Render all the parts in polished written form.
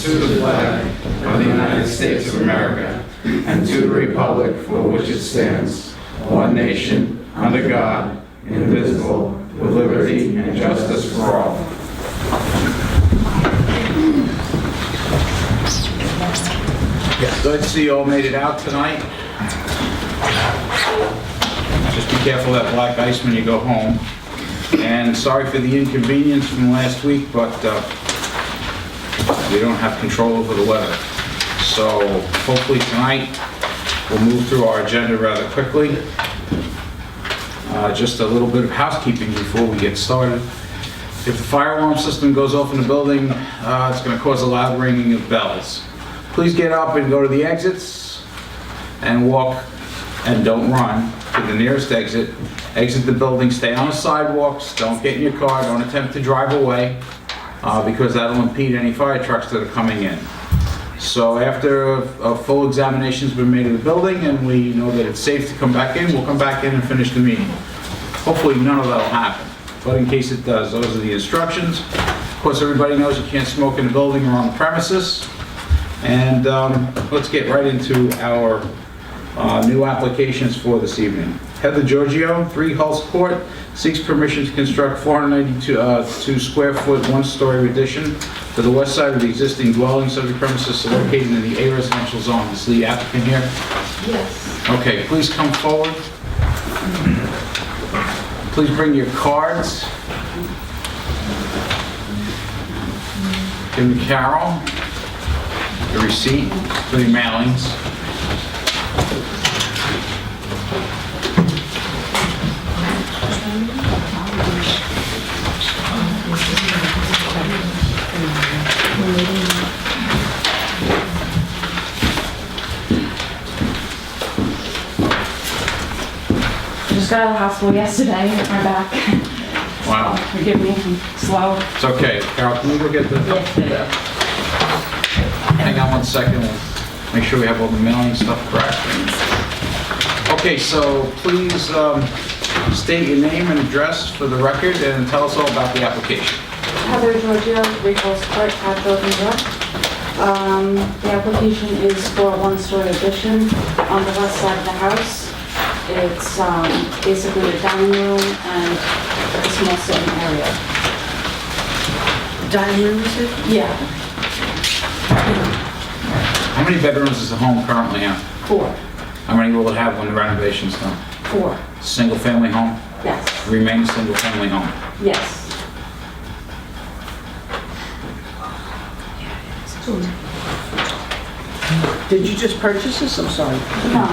allegiance to the flag of the United States of America and to the republic for which it stands, one nation, under God, indivisible, with liberty and justice for all. Good to see you all made it out tonight. Just be careful of that black ice when you go home. And sorry for the inconvenience from last week, but we don't have control over the weather. So hopefully tonight we'll move through our agenda rather quickly. Just a little bit of housekeeping before we get started. If the fire alarm system goes off in the building, it's going to cause a loud ringing of bells. Please get up and go to the exits and walk, and don't run, to the nearest exit. Exit the building, stay on the sidewalks, don't get in your car, don't attempt to drive away, because that'll impede any fire trucks that are coming in. So after a full examination's been made of the building and we know that it's safe to come back in, we'll come back in and finish the meeting. Hopefully none of that'll happen, but in case it does, those are the instructions. Of course, everybody knows you can't smoke in the building or on the premises. And let's get right into our new applications for this evening. Heather Giorgio, 3 Hulse Court, seeks permission to construct 492 square foot, 1-story addition to the west side of the existing dwelling, subject premises located in the A residential zone. Is the applicant here? Yes. Okay, please come forward. Please bring your cards. Give me Carol the receipt for the mailings. Just got out of the hospital yesterday with my back. Wow. So, forgive me, I'm slow. It's okay. Carol, can we go get the... Yes. Hang on one second. We'll make sure we have all the mailing stuff correct. Okay, so please state your name and address for the record and tell us all about the application. Heather Giorgio, 3 Hulse Court, Patchogue, New York. The application is for a 1-story addition on the west side of the house. It's basically a dining room and a small sitting area. Dining room, is it? Yeah. How many bedrooms does the home currently have? 4. How many will it have when the renovation's done? 4. Single family home? Yes. Remain single family home? Yes. Did you just purchase this? I'm sorry. No.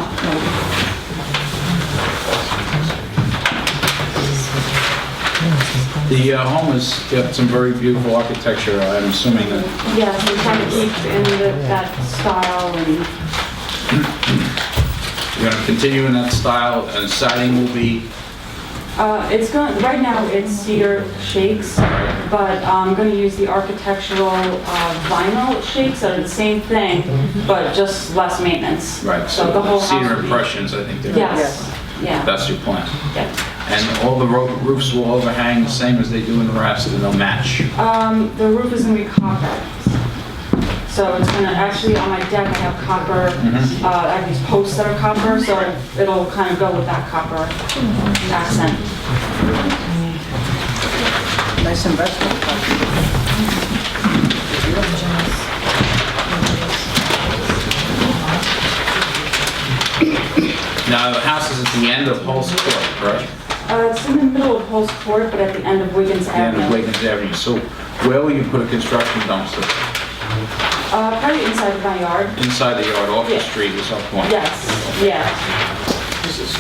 The home has got some very beautiful architecture. I'm assuming that... Yes, we're trying to keep in that style and... You're going to continue in that style, and siding will be... It's going, right now it's cedar shakes, but I'm going to use the architectural vinyl shakes that are the same thing, but just less maintenance. Right, So the whole cedar house will be- impressions, I think. Yes, yeah. That's your plan. Yeah. And all the roofs will overhang the same as they do in the rest, and they'll match. The roof is going to be copper. So it's going to, actually on my deck I have copper, I have these posts that are copper, so it'll kind of go with that copper accent. Nice investment. Now, the house is at the end of Hulse Court, correct? It's in the middle of Hulse Court, but at the end of Wiggins The end of Avenue. Wiggins Avenue. So where will you put a construction dumpster? Probably inside of my yard. Inside the yard, off the Yeah. street is our point. Yes, yeah. This is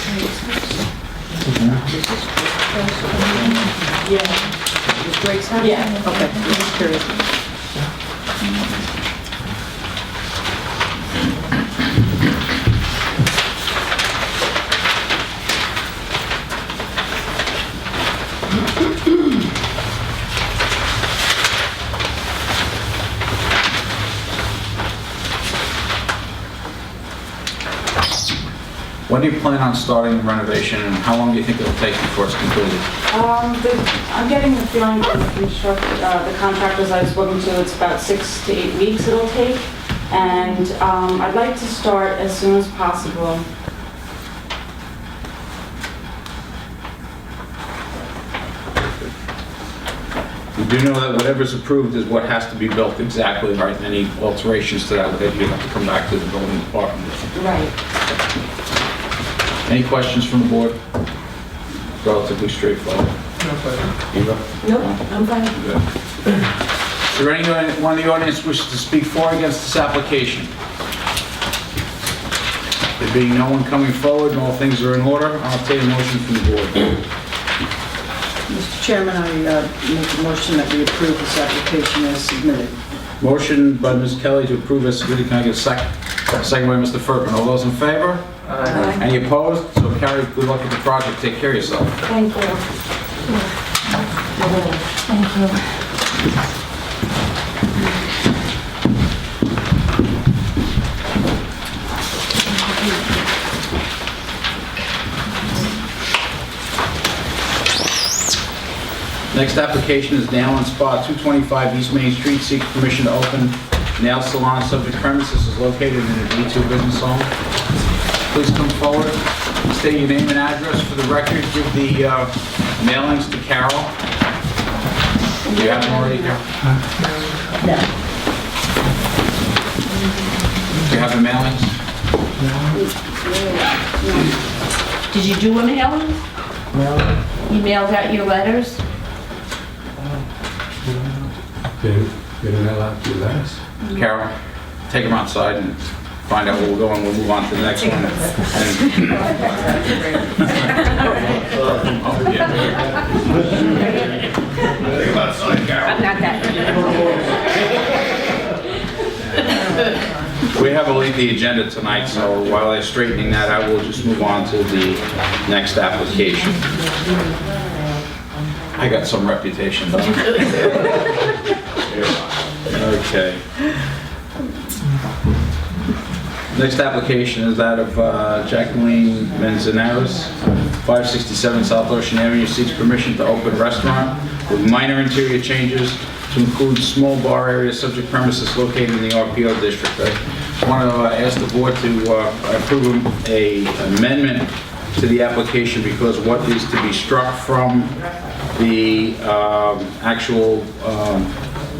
Yeah. Greg's house? Yeah. Okay, just curious. When do you plan on starting the renovation, and how long do you think it'll take before it's completed? I'm getting the feeling from the contractors I've spoken to, it's about 6 to 8 weeks it'll take. And I'd like to start as soon as possible. You do know that whatever's approved is what has to be built exactly, right? Any alterations to that, you have to come back to the building department. Right. Any questions from the board? Relatively straightforward. Eva? Nope, I'm fine. Good. Is there anyone in the audience wishes to speak for or against this application? There being no one coming forward and all things are in order, I'll take a motion from the board. Mr. Chairman, I make a motion that we approve this application as submitted. Motion by Ms. Kelly to approve as submitted. Can I get a second? Second by Mr. Furman. All those in favor? Aye. Any opposed? So carried. Good luck with the project. Take care of yourself. Thank you. Thank you. Next application is Nail and Spa, 225 East Main Street. Seek permission to open nail salon. Subject premises is located in a D2 business zone. Please come forward. State your name and address for the record. Give the mailings to Carol. Do you have them already here? No. Do you have the mailings? Did you do a mailing? No. You mailed out your letters? Getting that out to you guys. Carol, take them outside and find out where we're going. We'll move on to the next one. And- Oh, yeah. Take them outside, Carol. I'm not that. We have a lengthy agenda tonight, so while they're straightening that, I will just move on to the next application. I got some reputation, don't I? Okay. Next application is that of Jacqueline Manzanares, 567 South Ocean Avenue, seeks permission to open a restaurant with minor interior changes to include small bar area, subject premises located in the RPO district. I want to ask the board to approve an amendment to the application because what is to be struck from the actual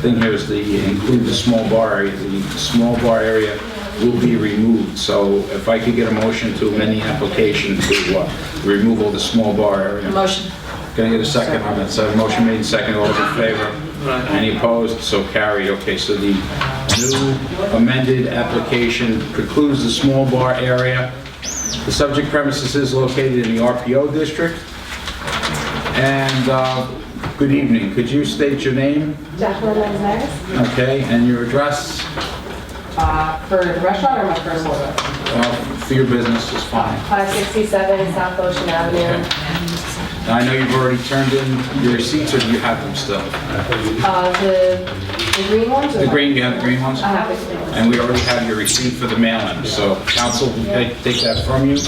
thing here is the include the small bar area. The small bar area will be removed. So if I could get a motion to amend the application to remove all the small bar area. Motion. Can I get a second on that? So motion made second. All those in favor? Any opposed? So carried. Okay, so the new amended application precludes the small bar area. The subject premises is located in the RPO district. And good evening. Could you state your name? Jacqueline Manzanares. Okay, and your address? For the restaurant or my personal one? For your business is fine. 567 South Ocean Avenue. Now, I know you've already turned in your receipts, or do you have them still? The green ones? or The what? green, you have the green ones? I have the green ones. And we already have your receipt for the mailing, so council can take that from you,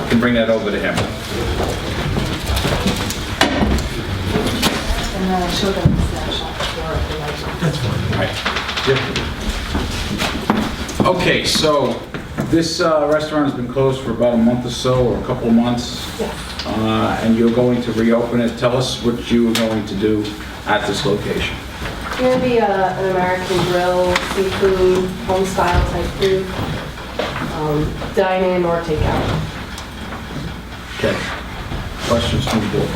can bring that over to him. And then I showed them the snapshot before if they like it. That's fine. Right. Yep. Okay, so this restaurant has been closed for about a month or so, or a couple of months. Yes. And you're going to reopen it. Tell us what you are going to do at this location. It's going to be an American grill, seafood, home style type food, dine-in or takeout. Okay. Questions from the board?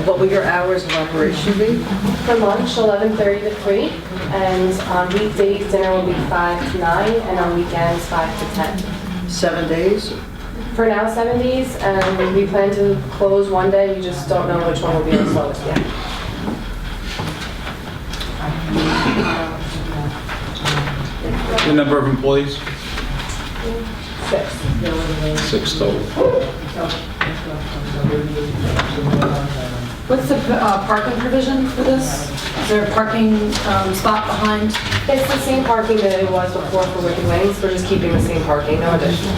What will your hours of operation be? For lunch, 11:30 to 3, and on weekdays, dinner will be 5 to 9, and on weekends, 5 to 10. 7 days? For now, 7 days, and we plan to close one day, we just don't know which one will be the slowest yet. The number of employees? 6. 6 total. What's the parking provision for this? Is there a parking spot behind? It's the same parking that it was before for Wicked Wings, we're just keeping the same parking, no additional.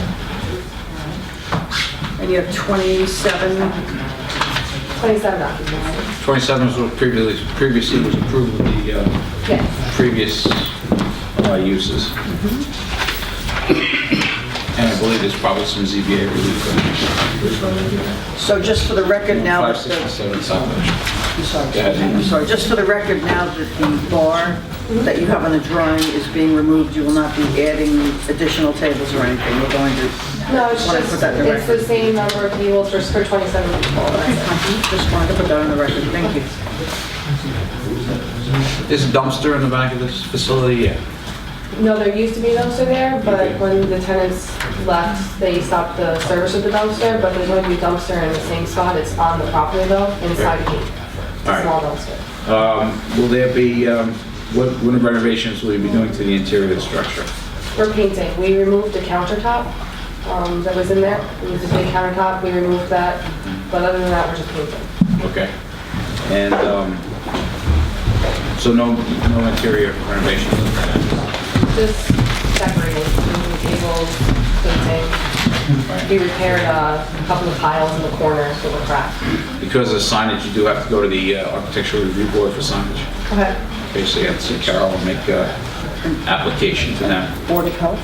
you have 27. 27 occupancy. 27 was what previously was approved with the Yes. previous uses. And I believe there's probably some ZBA relief. So just for the record now, that 567 South Ocean. I'm sorry. Go ahead. I'm sorry, just for the record now that the bar that you have on the drawing is being removed, you will not be adding additional tables or anything, you're going to... No, it's Wanna just, put that in the it's the record? same number of tables for 27 people. Just wanted to put that on the record, thank you. Is a dumpster in the back of this facility? Yeah. No, there used to be a dumpster there, but when the tenants left, they stopped the service of the dumpster, but there's going to be a dumpster in the same spot. It's on the property though, inside the gate. It's All a right. small dumpster. Will there be, what renovations will you be doing to the interior of the structure? We're painting. We removed the countertop that was in there. It was a big countertop. We removed that. But other than that, we're just painting. Okay. And so no interior renovations? Just decorating, moving tables, painting. We repaired a couple of piles in the corners that were cracked. Because of signage, you do have to go to the architectural review board for signage. Okay. Okay, so you have to see Carol and make an application to them. Board of Health?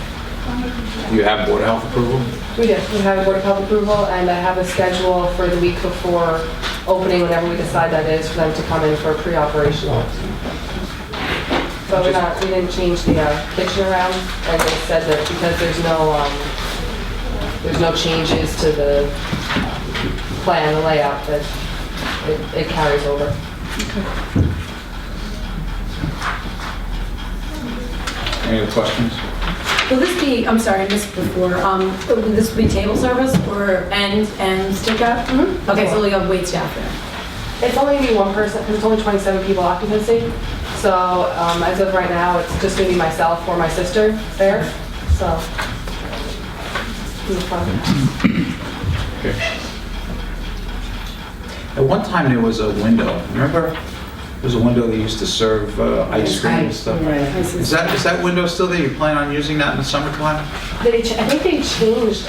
You have Board of Health approval? We do. We have a Board of Health approval, and I have a schedule for the week before opening, whenever we decide that is, for them to come in for pre-operational. But we didn't change the kitchen around, and they said that because there's no changes to the plan, the layout, that it carries over. Any other questions? Will this be, I'm sorry, I missed before, will this be table service or and stick up? Mhm. Okay, so we have wait staff there. It's only gonna be one person, because it's only 27 people occupancy. So as of right now, it's just gonna be myself or my sister there, so. No problem. Okay. At one time, there was a window. Remember? There was a window that used to serve ice cream and stuff. Is that window still there? You plan on using that in the summertime? I think they changed,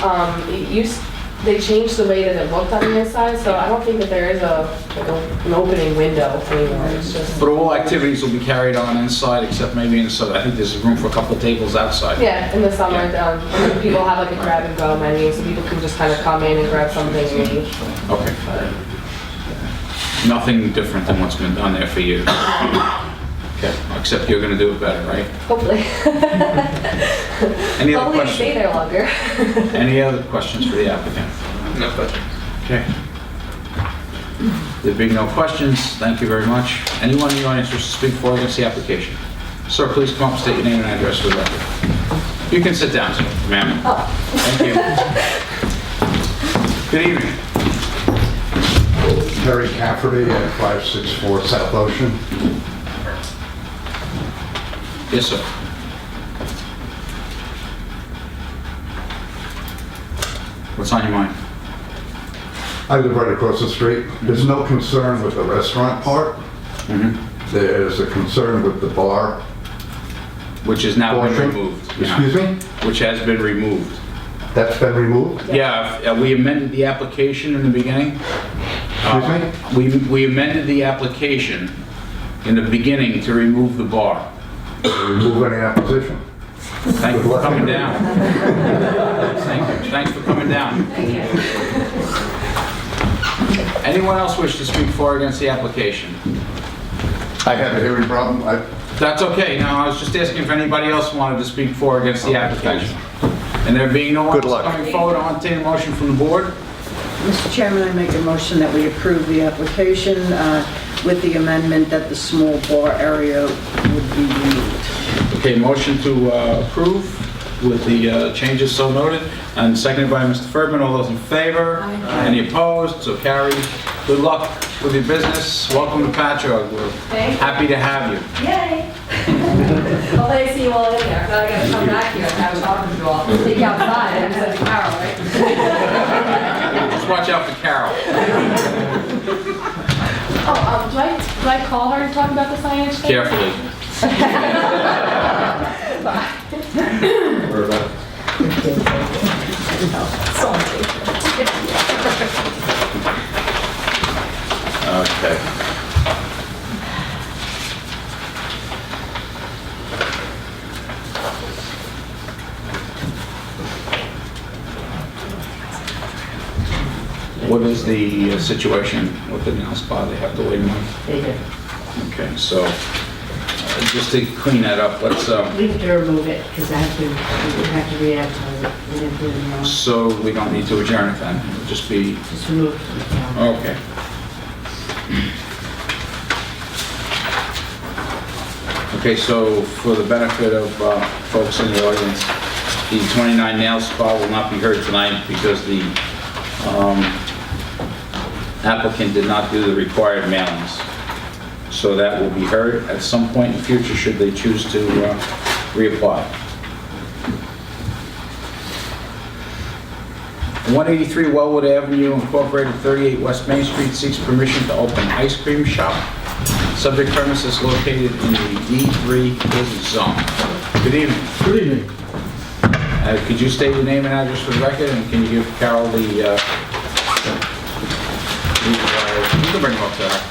they changed the way that it looked on the inside, so I don't think that there is an opening window anymore. It's just, But all activities will be carried on inside, except maybe in the summer. I think there's room for a couple of tables outside. yeah, in the summer, people have like a grab and go menu, so people can just kind of come in and grab something and leave. Okay. Nothing different than what's been done there for you. Okay, except you're gonna do it better, right? Hopefully. Any other Hopefully we stay questions? there longer. Any other questions for the applicant? No questions. Okay. There being no questions, thank you very much. Anyone in the audience wish to speak for or against the application? Sir, please come up and state your name and address for the record. You can sit down, sir, ma'am. Thank you. Good evening. Terry Cafferty at 564 South Ocean. Yes, sir. What's on your mind? I live right across the street. There's no concern with the restaurant part. There's a concern with the bar. Which has now been portion. removed. Excuse me? Which has been removed. That's been removed? Yeah, we amended the application in the beginning. Excuse me? We amended the application in the beginning to remove the bar. Remove any opposition? Thank you for coming down. Thank you. Thanks for coming down. Anyone else wish to speak for or against the application? I have a hearing problem. That's okay. No, I was just asking if anybody else wanted to speak for or against the application. And there being no one Good else luck. coming forward, I'll entertain a motion from the board. Mr. Chairman, I make a motion that we approve the application with the amendment that the small bar area would be removed. Okay, motion to approve with the changes so noted, and seconded by Mr. Ferdman. All those in favor? Aye. Any opposed? So carried. Good luck with your business. Welcome to Patchogue. We're Thank you. happy to have you. Yay! Well, they see you all in there, now I gotta come back here and have a talk with you all. Take you outside and send you Carol, right? Just watch out for Carol. Oh, do I call her and talk about the signage thing? Carefully. Bye. Okay. What is the situation with the nail spa? They have to wait a month? They do. Okay, so just to clean that up, let's, We have to remove it because we have to re-advertise it. We didn't do it anymore. so we don't need to adjourn it then? It'll just be, Just remove it from the calendar. okay. Okay, so for the benefit of folks in the audience, the 29 nail spa will not be heard tonight because the applicant did not do the required mailings. So that will be heard at some point in the future should they choose to reapply. 183 Wellwood Avenue, Incorporated, 38 West Main Street, seeks permission to open an ice cream shop. Subject premises located in the D3 business zone. Good evening. Good evening. Could you state your name and address for the record, and can you give Carol the, you can bring him up there.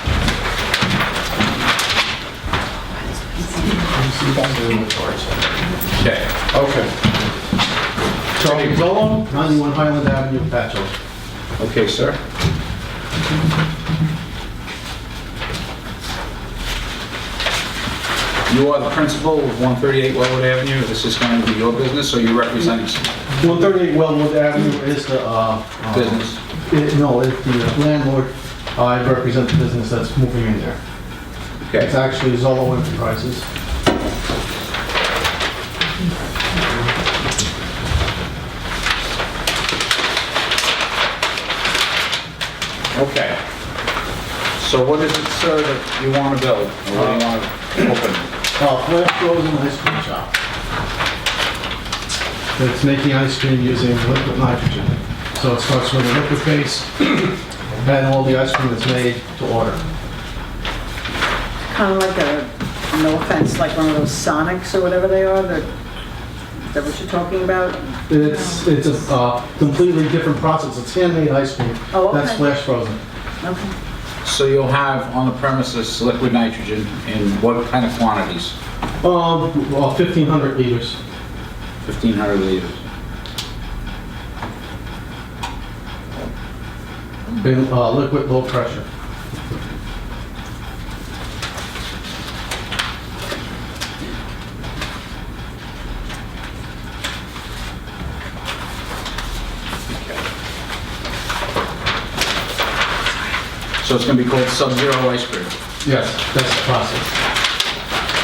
Okay. Okay. Charlie Bello, 91 Highland Avenue, Patchogue. Okay, sir. You are the principal of 138 Wellwood Avenue. This is going to be your business, or you representing some 138 Wellwood Avenue is the, business? No, it's the landlord. I represent the business that's moving in there. It's Okay. actually Zolo Enterprises. Okay. So what is it, sir, that you want to build? Or what do you want to open? Flash frozen ice cream shop. It's making ice cream using liquid nitrogen. So it starts with a liquid base and all the ice cream is made to order. Kind of like a, no offense, like one of those Sonics or whatever they are, is that what you're talking about? It's a completely different process. It's handmade ice cream. Oh, okay. That's flash frozen. Okay. So you'll have on the premises liquid nitrogen in what kind of quantities? Well, 1,500 liters. 1,500 liters. In liquid low pressure. So it's going to be called SubZero ice cream. Yes, that's the process.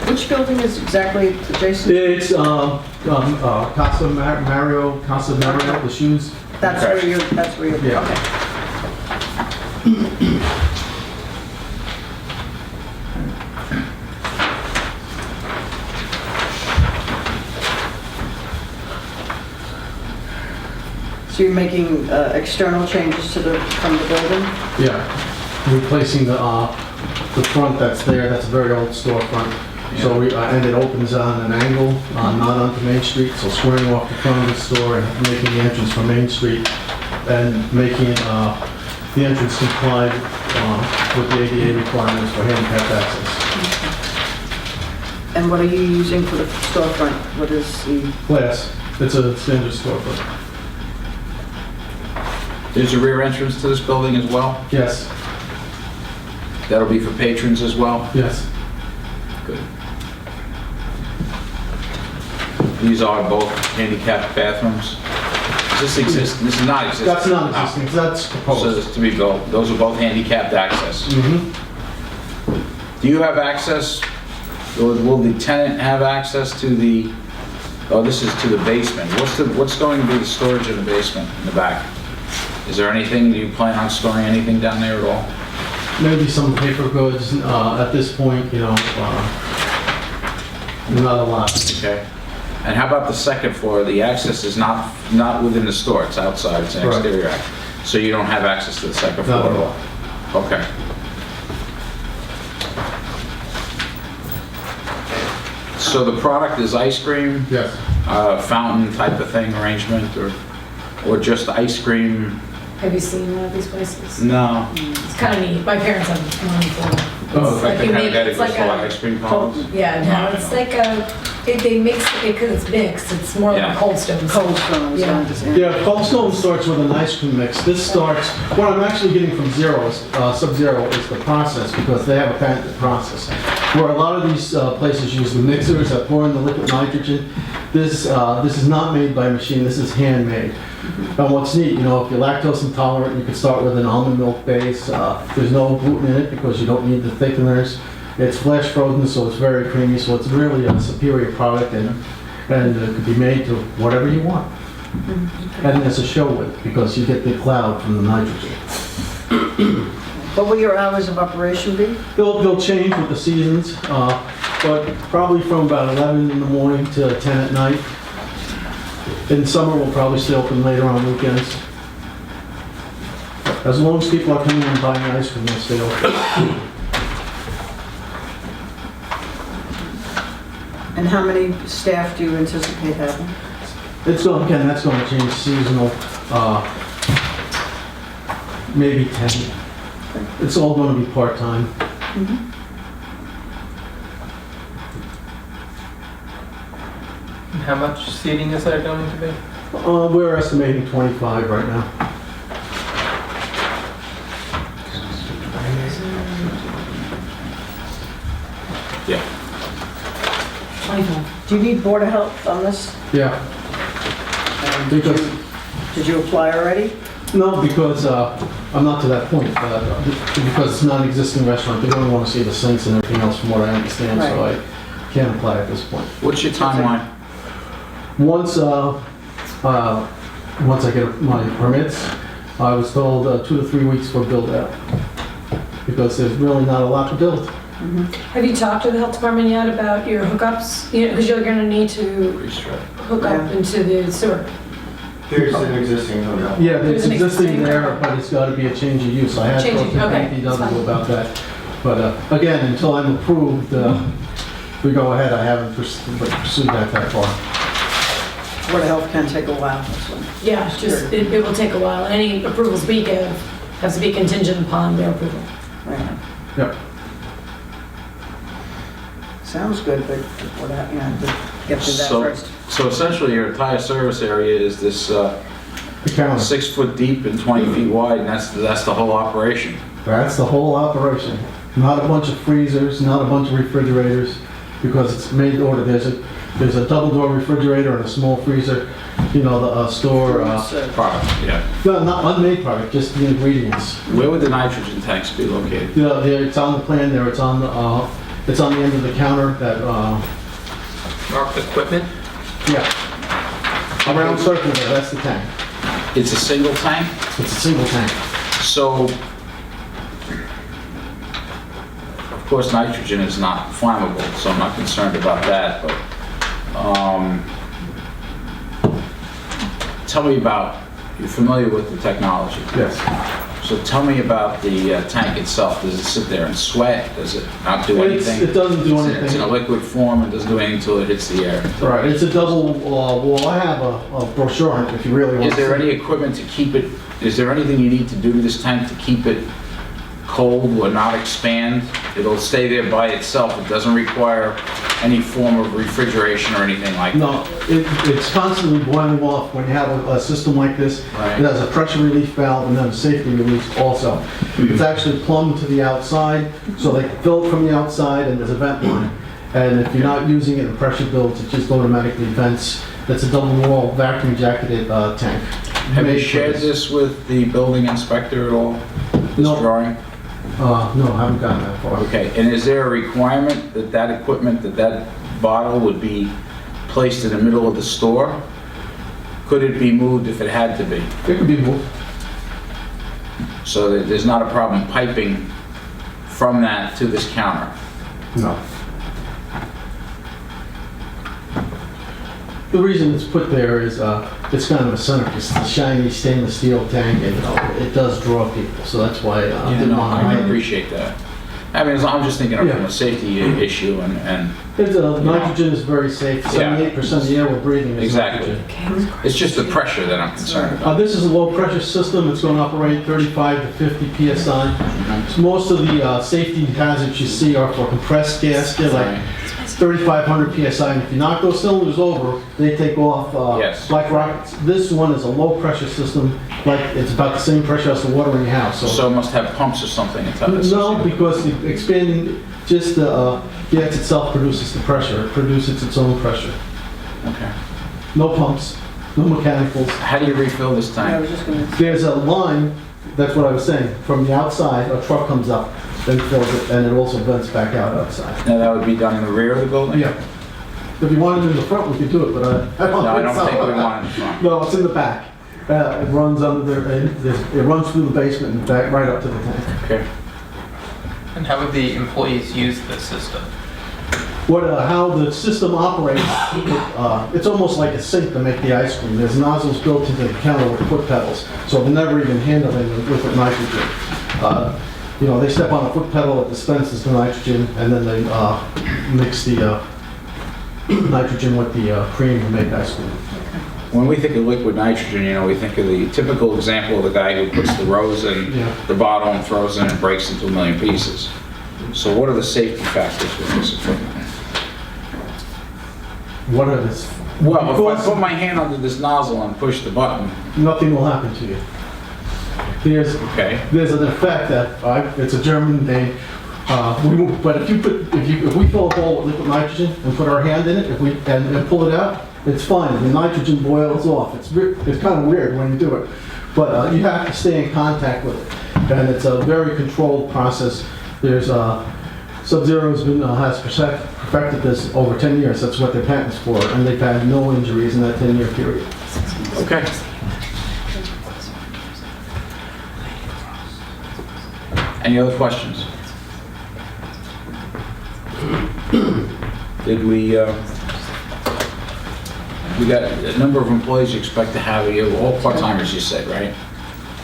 Which building is exactly adjacent? It's Casa Mario, the shoes. That's Okay. where you're, Yeah. okay. So you're making external changes to from the building? Yeah, replacing the front that's there, that's a very old storefront. So and it opens on an angle, not onto Main Street, so squaring off the front of the store and making the entrance from Main Street and making the entrance comply with the ADA requirements for handicapped access. And what are you using for the storefront? What is the, Glass, it's a standard storefront. There's a rear entrance to this building as well? Yes, That'll be for patrons as well? yes. Good. These are both handicapped bathrooms? Does this exist? This is not existing? That's not existing, that's So proposed. this is to be built. Those are both handicapped access. Mhm. Do you have access, will the tenant have access to the, oh, this is to the basement. What's going to be the storage in the basement, in the back? Is there anything, do you plan on storing anything down there at all? Maybe some paper goods, at this point, not a lot. Okay. And how about the second floor? The access is not within the store, it's outside, it's an Correct. exterior access. So you don't have access to the second floor Not at at all? Okay. So the product is ice cream, Yes. fountain type of thing arrangement, or just ice cream? Have you seen one of these places? No. It's kind of neat. My parents have one before. Oh, It's like the you kind of make- guy that it's goes like to a- like ice cream parlors? Yeah, no, it's like a, they mix it because it's mixed. It's more like Yeah. a Cold Stone. Cold Stones, I Yeah. understand. Yeah, Cold Stone starts with an ice cream mix. This starts, what I'm actually getting from Zero, SubZero, is the process, because they have a patented process. Where a lot of these places use the mixers that pour in the liquid nitrogen, this is not made by a machine, this is handmade. And what's neat, you know, if you're lactose intolerant, you can start with an almond milk base. There's no gluten in it because you don't need the thickeners. It's flash frozen, so it's very creamy, so it's really a superior product, and it could be made to whatever you want. And there's a show with it, because you get the cloud from the nitrogen. What will your hours of operation be? They'll change with the seasons, but probably from about 11 in the morning to 10 at night. In summer, we'll probably stay open later on weekends. As long as people are coming and buying ice cream, they'll stay open. And how many staff do you anticipate having? That's going to change seasonal, maybe 10. It's all going to be part-time. How much seating is there going to be? We're estimating 25 right now. Yeah. 25. Do you need Board of Health on this? Yeah. And Because, did you apply already? no, because I'm not to that point, because it's not an existing restaurant. They don't want to see the sinks and everything else from what I understand, so I can't apply at this point. What's your timeline? Once I get my permits, I was told 2 to 3 weeks for build out, because there's really not a lot to build. Have you talked to the health department yet about your hookups? You know, because you're gonna need to hook up into the sewer. There's an existing hotel. Yeah, There's it's an existing existing- there, but it's got to be a change of use. I had Change talked of- to okay, that's fine. DPW about that. But again, until I'm approved, we go ahead. I haven't pursued that far. Board of Health can take a while, so. Yeah, just, it will take a while. Any approvals we give has to be contingent upon their approval. Right. Yep. Sounds good, but what, you know, to get through that first. So essentially, your entire service area is this The counter. 6 foot deep and 20 feet wide, and that's the whole operation. That's the whole operation. Not a bunch of freezers, not a bunch of refrigerators, because it's made to order. There's a double door refrigerator and a small freezer. You know, the store, Product, yeah. no, not unmade product, just the ingredients. Where would the nitrogen tanks be located? Yeah, it's on the plan there. It's on the end of the counter. That Marked equipment? yeah, around circle there. That's the tank. It's a single tank? It's a single tank. So, of course, nitrogen is not flammable, so I'm not concerned about that, but, tell me about, you're familiar with the technology. Yes. So tell me about the tank itself. Does it sit there and sweat? Does it not do anything? It doesn't do It's in a anything. liquid form and doesn't do anything until it hits the air. Right. It's a double wall. I have a brochure on it if you really want Is to there see. any equipment to keep it, is there anything you need to do to this tank to keep it cold or not expand? It'll stay there by itself. It doesn't require any form of refrigeration or anything like that. No, it's constantly boiling off when you have a system like this. Right. It has a pressure relief valve and then a safety release also. It's actually plumbed to the outside, so they can fill it from the outside, and there's a vent line. And if you're not using it and pressure builds, it just automatically vents. That's a double wall vacuum jacketed tank. Have you Made for shared this with the building inspector at all? This No. drawing? No, I haven't gotten that far. Okay, and is there a requirement that that equipment, that bottle would be placed in the middle of the store? Could it be moved if it had to be? It could be moved. So that there's not a problem piping from that to this counter? No. The reason it's put there is it's kind of a centerpiece. It's a shiny stainless steel tank, and it does draw people, so that's why I Yeah, didn't no, want I to. appreciate that. I mean, I'm just thinking of Yeah. from a safety issue and Nitrogen is very safe. 78% of the air we're breathing is exactly. nitrogen. It's just the pressure that I'm concerned about. This is a low-pressure system. It's going to operate 35 to 50 PSI. So most of the safety hazards you see are for compressed gas. They're like 3,500 PSI. And if you knock those cylinders over, they take off Yes. like rockets. This one is a low-pressure system. Like it's about the same pressure as the water in your house. So it must have pumps or something. No, because the expanding, just the gas itself produces the pressure. It produces its own pressure. Okay. No pumps, no mechanicals. How do you refill this I tank? was just gonna, There's a line, that's what I was saying, from the outside, a truck comes up, then fills it, and it also vents back out outside. Now that would be done in the rear of the building? Yeah. If you wanted it in the front, we could do it, but I don't No, I think don't so. think we want it in front. No, it's in the back. It runs under there, it runs through the basement and back right up to the tank. Okay. And how would the employees use this system? How the system operates, it's almost like a sink to make the ice cream. There's nozzles built into the counter with foot pedals, so they're never even handling the liquid nitrogen. They step on a foot pedal that dispenses the nitrogen, and then they mix the nitrogen with the cream to make ice cream. When we think of liquid nitrogen, we think of the typical example of the guy who puts the rose in Yeah. the bottle and throws it and it breaks into a million pieces. So what are the safety factors with this equipment? What are this? Well, if I put my hand under this nozzle and push the button, Nothing will happen to you. okay, There's an effect that it's a German name. But if we fill a bowl with liquid nitrogen and put our hand in it, and pull it out, it's fine. The nitrogen boils off. It's kind of weird when you do it, but you have to stay in contact with it, and it's a very controlled process. There's SubZero has perfected this over 10 years. That's what their patent's for, and they've had no injuries in that 10-year period. okay. Any other questions? Did we got a number of employees you expect to have, all part-timers you said, right?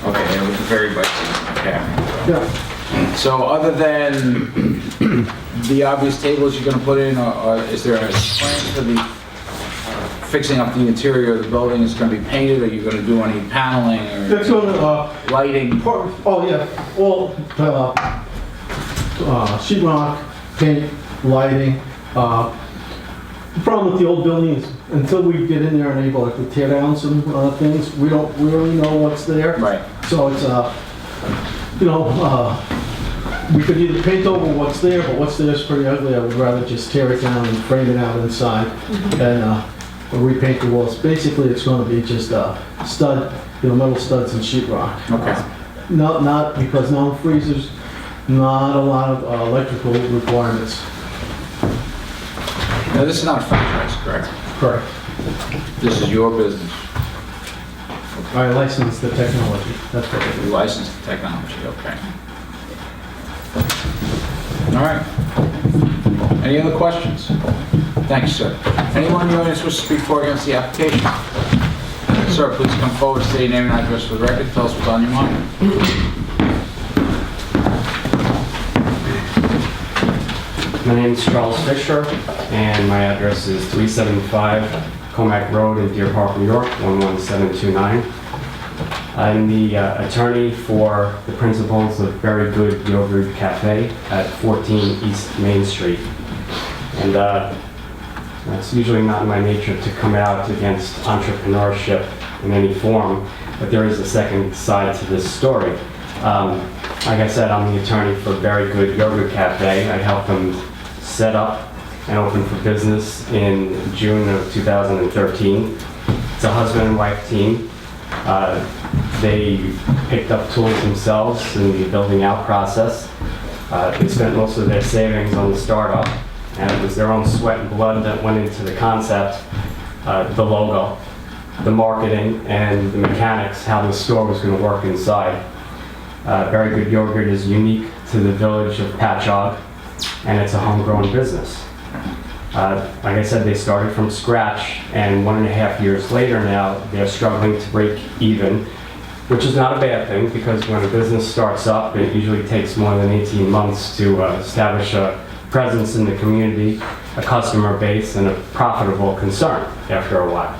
Okay, and with the very by season, okay. Yeah. So other than the obvious tables you're gonna put in, or is there a plan for the fixing up the interior of the building? Is it gonna be painted, or are you gonna do any paneling That's or going to lighting? Oh, yeah, all sheetrock, paint, lighting. The problem with the old building is until we get in there and able to tear down some things, we don't really know what's there. Right. So it's, we could either paint over what's there, but what's there is pretty ugly. I would rather just tear it down and frame it out inside and repaint the walls. Basically, it's going to be just stud, metal studs and sheetrock. Okay. Not because no freezers, not a lot of electrical requirements. Now, this is not a franchise, correct? Correct. This is your business. I license the technology. That's what it You is. license the technology, okay. All right. Any other questions? Thanks, sir. Anyone in the audience wish to speak for or against the application? Sir, please come forward, state your name and address for the record. Tell us what's on your mind. My name is Charles Fisher, and my address is 375 Comac Road in Deer Park, New York, 11729. I'm the attorney for the principals of Very Good Yogurt Cafe at 14 East Main Street. And it's usually not in my nature to come out against entrepreneurship in any form, but there is a second side to this story. Like I said, I'm the attorney for Very Good Yogurt Cafe. I helped them set up and open for business in June of 2013. It's a husband and wife team. They picked up tools themselves in the building out process. They spent most of their savings on the startup, and it was their own sweat and blood that went into the concept, the logo, the marketing, and the mechanics, how the store was going to work inside. Very Good Yogurt is unique to the village of Patchogue, and it's a homegrown business. Like I said, they started from scratch, and 1.5 years later now, they're struggling to break even which is not a bad thing because when a business starts up, it usually takes more than 18 months to establish a presence in the community, a customer base, and a profitable concern after a while.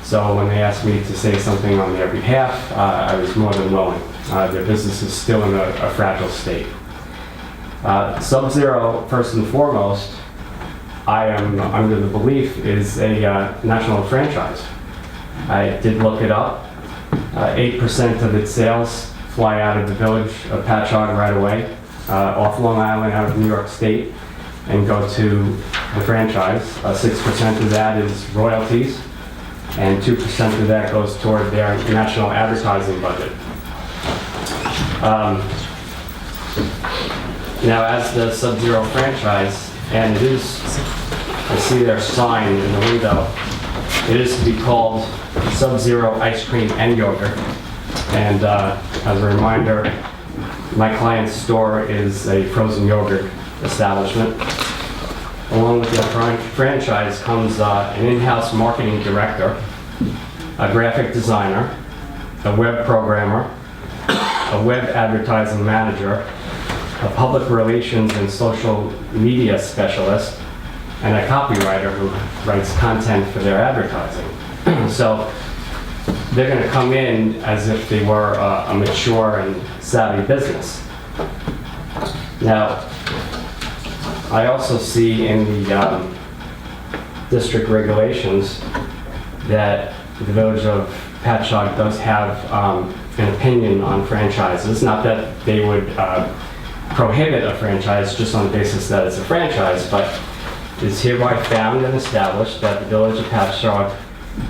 So when they asked me to say something on their behalf, I was more than willing. Their business is still in a fragile state. SubZero, first and foremost, I am under the belief is a national franchise. I did look it up. 8% of its sales fly out of the village of Patchogue right away, off Long Island, out of New York State, and go to the franchise. 6% of that is royalties, and 2% of that goes toward their national advertising budget. Now, as the SubZero franchise, and it is, I see their sign in the window, it is to be called SubZero Ice Cream and Yogurt. And as a reminder, my client's store is a frozen yogurt establishment. Along with the franchise comes an in-house marketing director, a graphic designer, a web programmer, a web advertising manager, a public relations and social media specialist, and a copywriter who writes content for their advertising. So they're going to come in as if they were a mature and savvy business. Now, I also see in the district regulations that the village of Patchogue does have an opinion on franchises. Not that they would prohibit a franchise just on the basis that it's a franchise, but it's hereby found and established that the village of Patchogue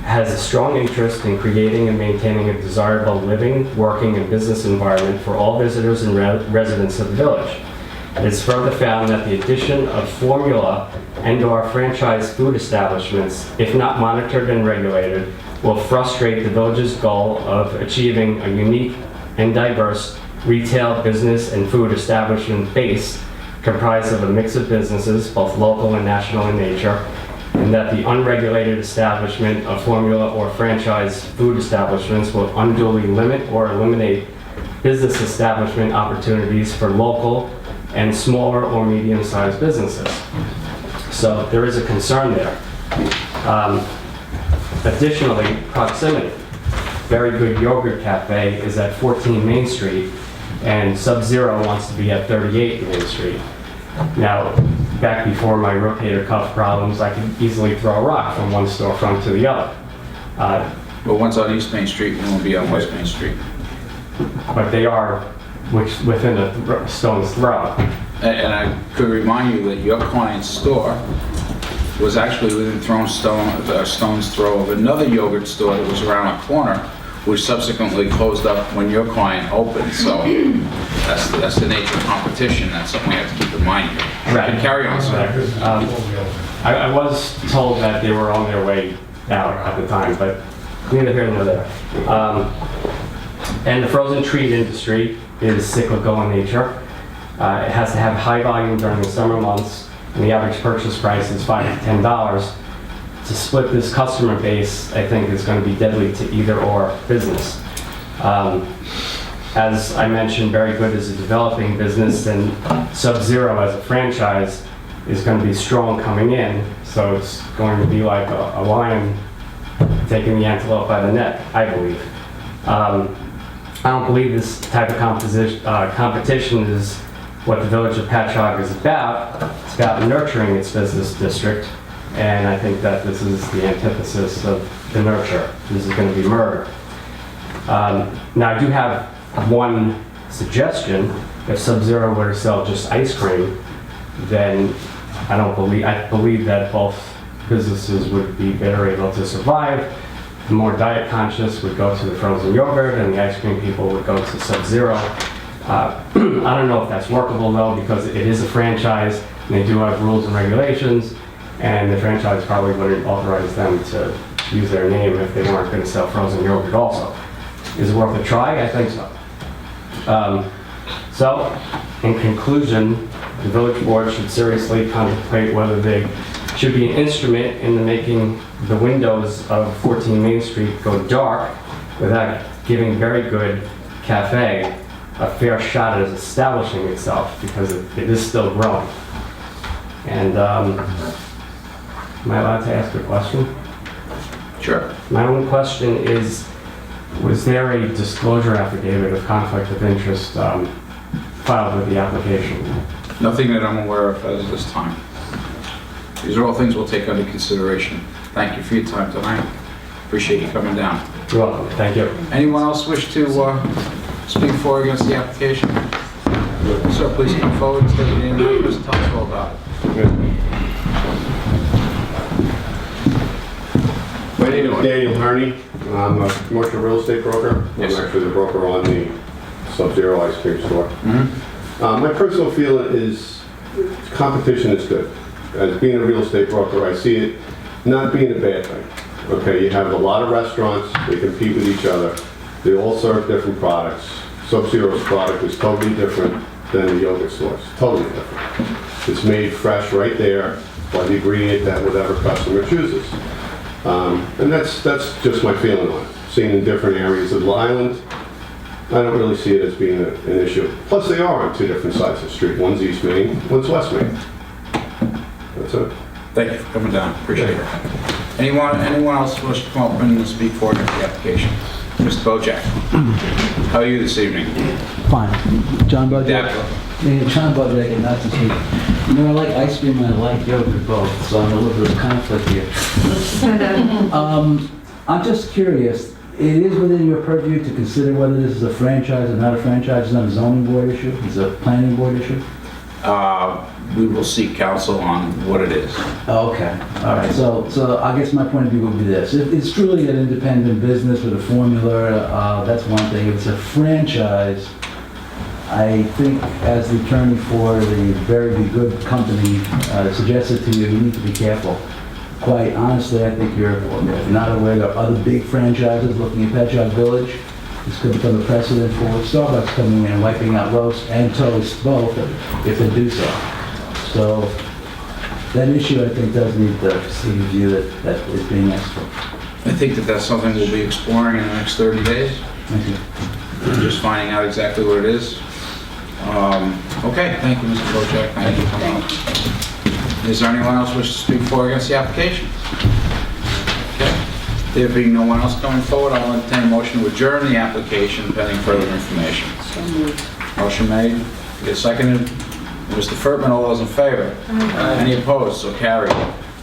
has a strong interest in creating and maintaining a desirable living, working, and business environment for all visitors and residents of the village. It is further found that the addition of formula and/or franchise food establishments, if not monitored and regulated, will frustrate the village's goal of achieving a unique and diverse retail, business, and food establishment base comprised of a mix of businesses, both local and national in nature, and that the unregulated establishment of formula or franchise food establishments will unduly limit or eliminate business establishment opportunities for local and smaller or medium-sized businesses. So there is a concern there. Additionally, proximity. Very Good Yogurt Cafe is at 14 Main Street, and SubZero wants to be at 38 Main Street. Now, back before my rotator cuff problems, I could easily throw a rock from one storefront to the other. But one's on East Main Street and one will be on West Main Street. But they are within a stone's throw. And I could remind you that your client's store was actually within stone's throw of another yogurt store that was around a corner, which subsequently closed up when your client opened. So that's the nature of competition. That's something we have to keep in mind here. Right. And carry on, sir. I was told that they were on their way out at the time, but neither here nor there. And the frozen treat industry is cyclical in nature. It has to have high volume during the summer months, and the average purchase price is $5 to $10. To split this customer base, I think, is going to be deadly to either or business. As I mentioned, Very Good is a developing business, and SubZero as a franchise is going to be strong coming in, so it's going to be like a lion taking the antelope by the neck, I believe. I don't believe this type of competition is what the village of Patchogue is about. It's about nurturing its business district, and I think that this is the antithesis of the nurture. This is going to be murder. Now, I do have one suggestion. If SubZero were to sell just ice cream, then I believe that both businesses would be better able to survive. The more diet conscious would go to the frozen yogurt, and the ice cream people would go to SubZero. I don't know if that's workable though, because it is a franchise, and they do have rules and regulations, and the franchise probably wouldn't authorize them to use their name if they weren't going to sell frozen yogurt also. Is it worth a try? I think so. So, in conclusion, the village board should seriously contemplate whether they should be an instrument in the making the windows of 14 Main Street go dark without giving very good cafe a fair shot at establishing itself because it is still growing. And am I allowed to ask a question? Sure. My only question is, was there a disclosure affidavit of conflict of interest filed with the application? Nothing that I'm aware of as this time. These are all things we'll take under consideration. Thank you for your time tonight. Appreciate you coming down. You're welcome. Thank you. Anyone else wish to speak for or against the application? Sir, please come forward and state your name and address and tell us all about it. My name is Daniel Harney. I'm a commercial real estate broker. Yes, I'm actually the broker on the SubZero ice cream store. My personal feeling is competition is good. As being a real estate broker, I see it not being a bad thing. Okay, you have a lot of restaurants, they compete with each other. They all serve different products. SubZero's product is totally different than the yogurt stores. Totally different. It's made fresh right there by the ingredient that whatever customer chooses. And that's just my feeling on it. Seen in different areas of the island, I don't really see it as being an issue. Plus, they are on two different sides of the street. One's East Main, one's West Main. That's it. Thank you for coming down. Appreciate it. Anyone else wish to come up and speak for the application? Mr. Bojack, how are you this evening? Fine. John Bojack. Dapper. Yeah, John Bojack and not to speak. You know, I like ice cream and I like yogurt both, so I'm a little bit of conflict here. I'm just curious, it is within your purview to consider whether this is a franchise or not a franchise. It's not a zoning board issue, it's a planning board issue? We will seek counsel on what it is. Oh, okay, all right, so I guess my point of view would be this. If it's truly an independent business with a formula, that's one thing. If it's a franchise, I think as the attorney for the very good company suggested to you, you need to be careful. Quite honestly, I think you're not aware there are other big franchises looking at Patchogue Village. This could become a precedent for Starbucks coming in and wiping out roast and toast both if they do so. So that issue, I think, does need the review that is being asked for. I think that's something we'll be exploring in the next 30 days. Thank you. Just finding out exactly what it is. Okay, thank you, Mr. Bojack. Thank you for coming up. Is there anyone else wish to speak for or against the application? Okay. There being no one else coming forward, I'll entertain a motion to adjourn the application pending further information. So moved. Motion made, get seconded. Mr. Furtman, all those in favor? Any opposed? So carried.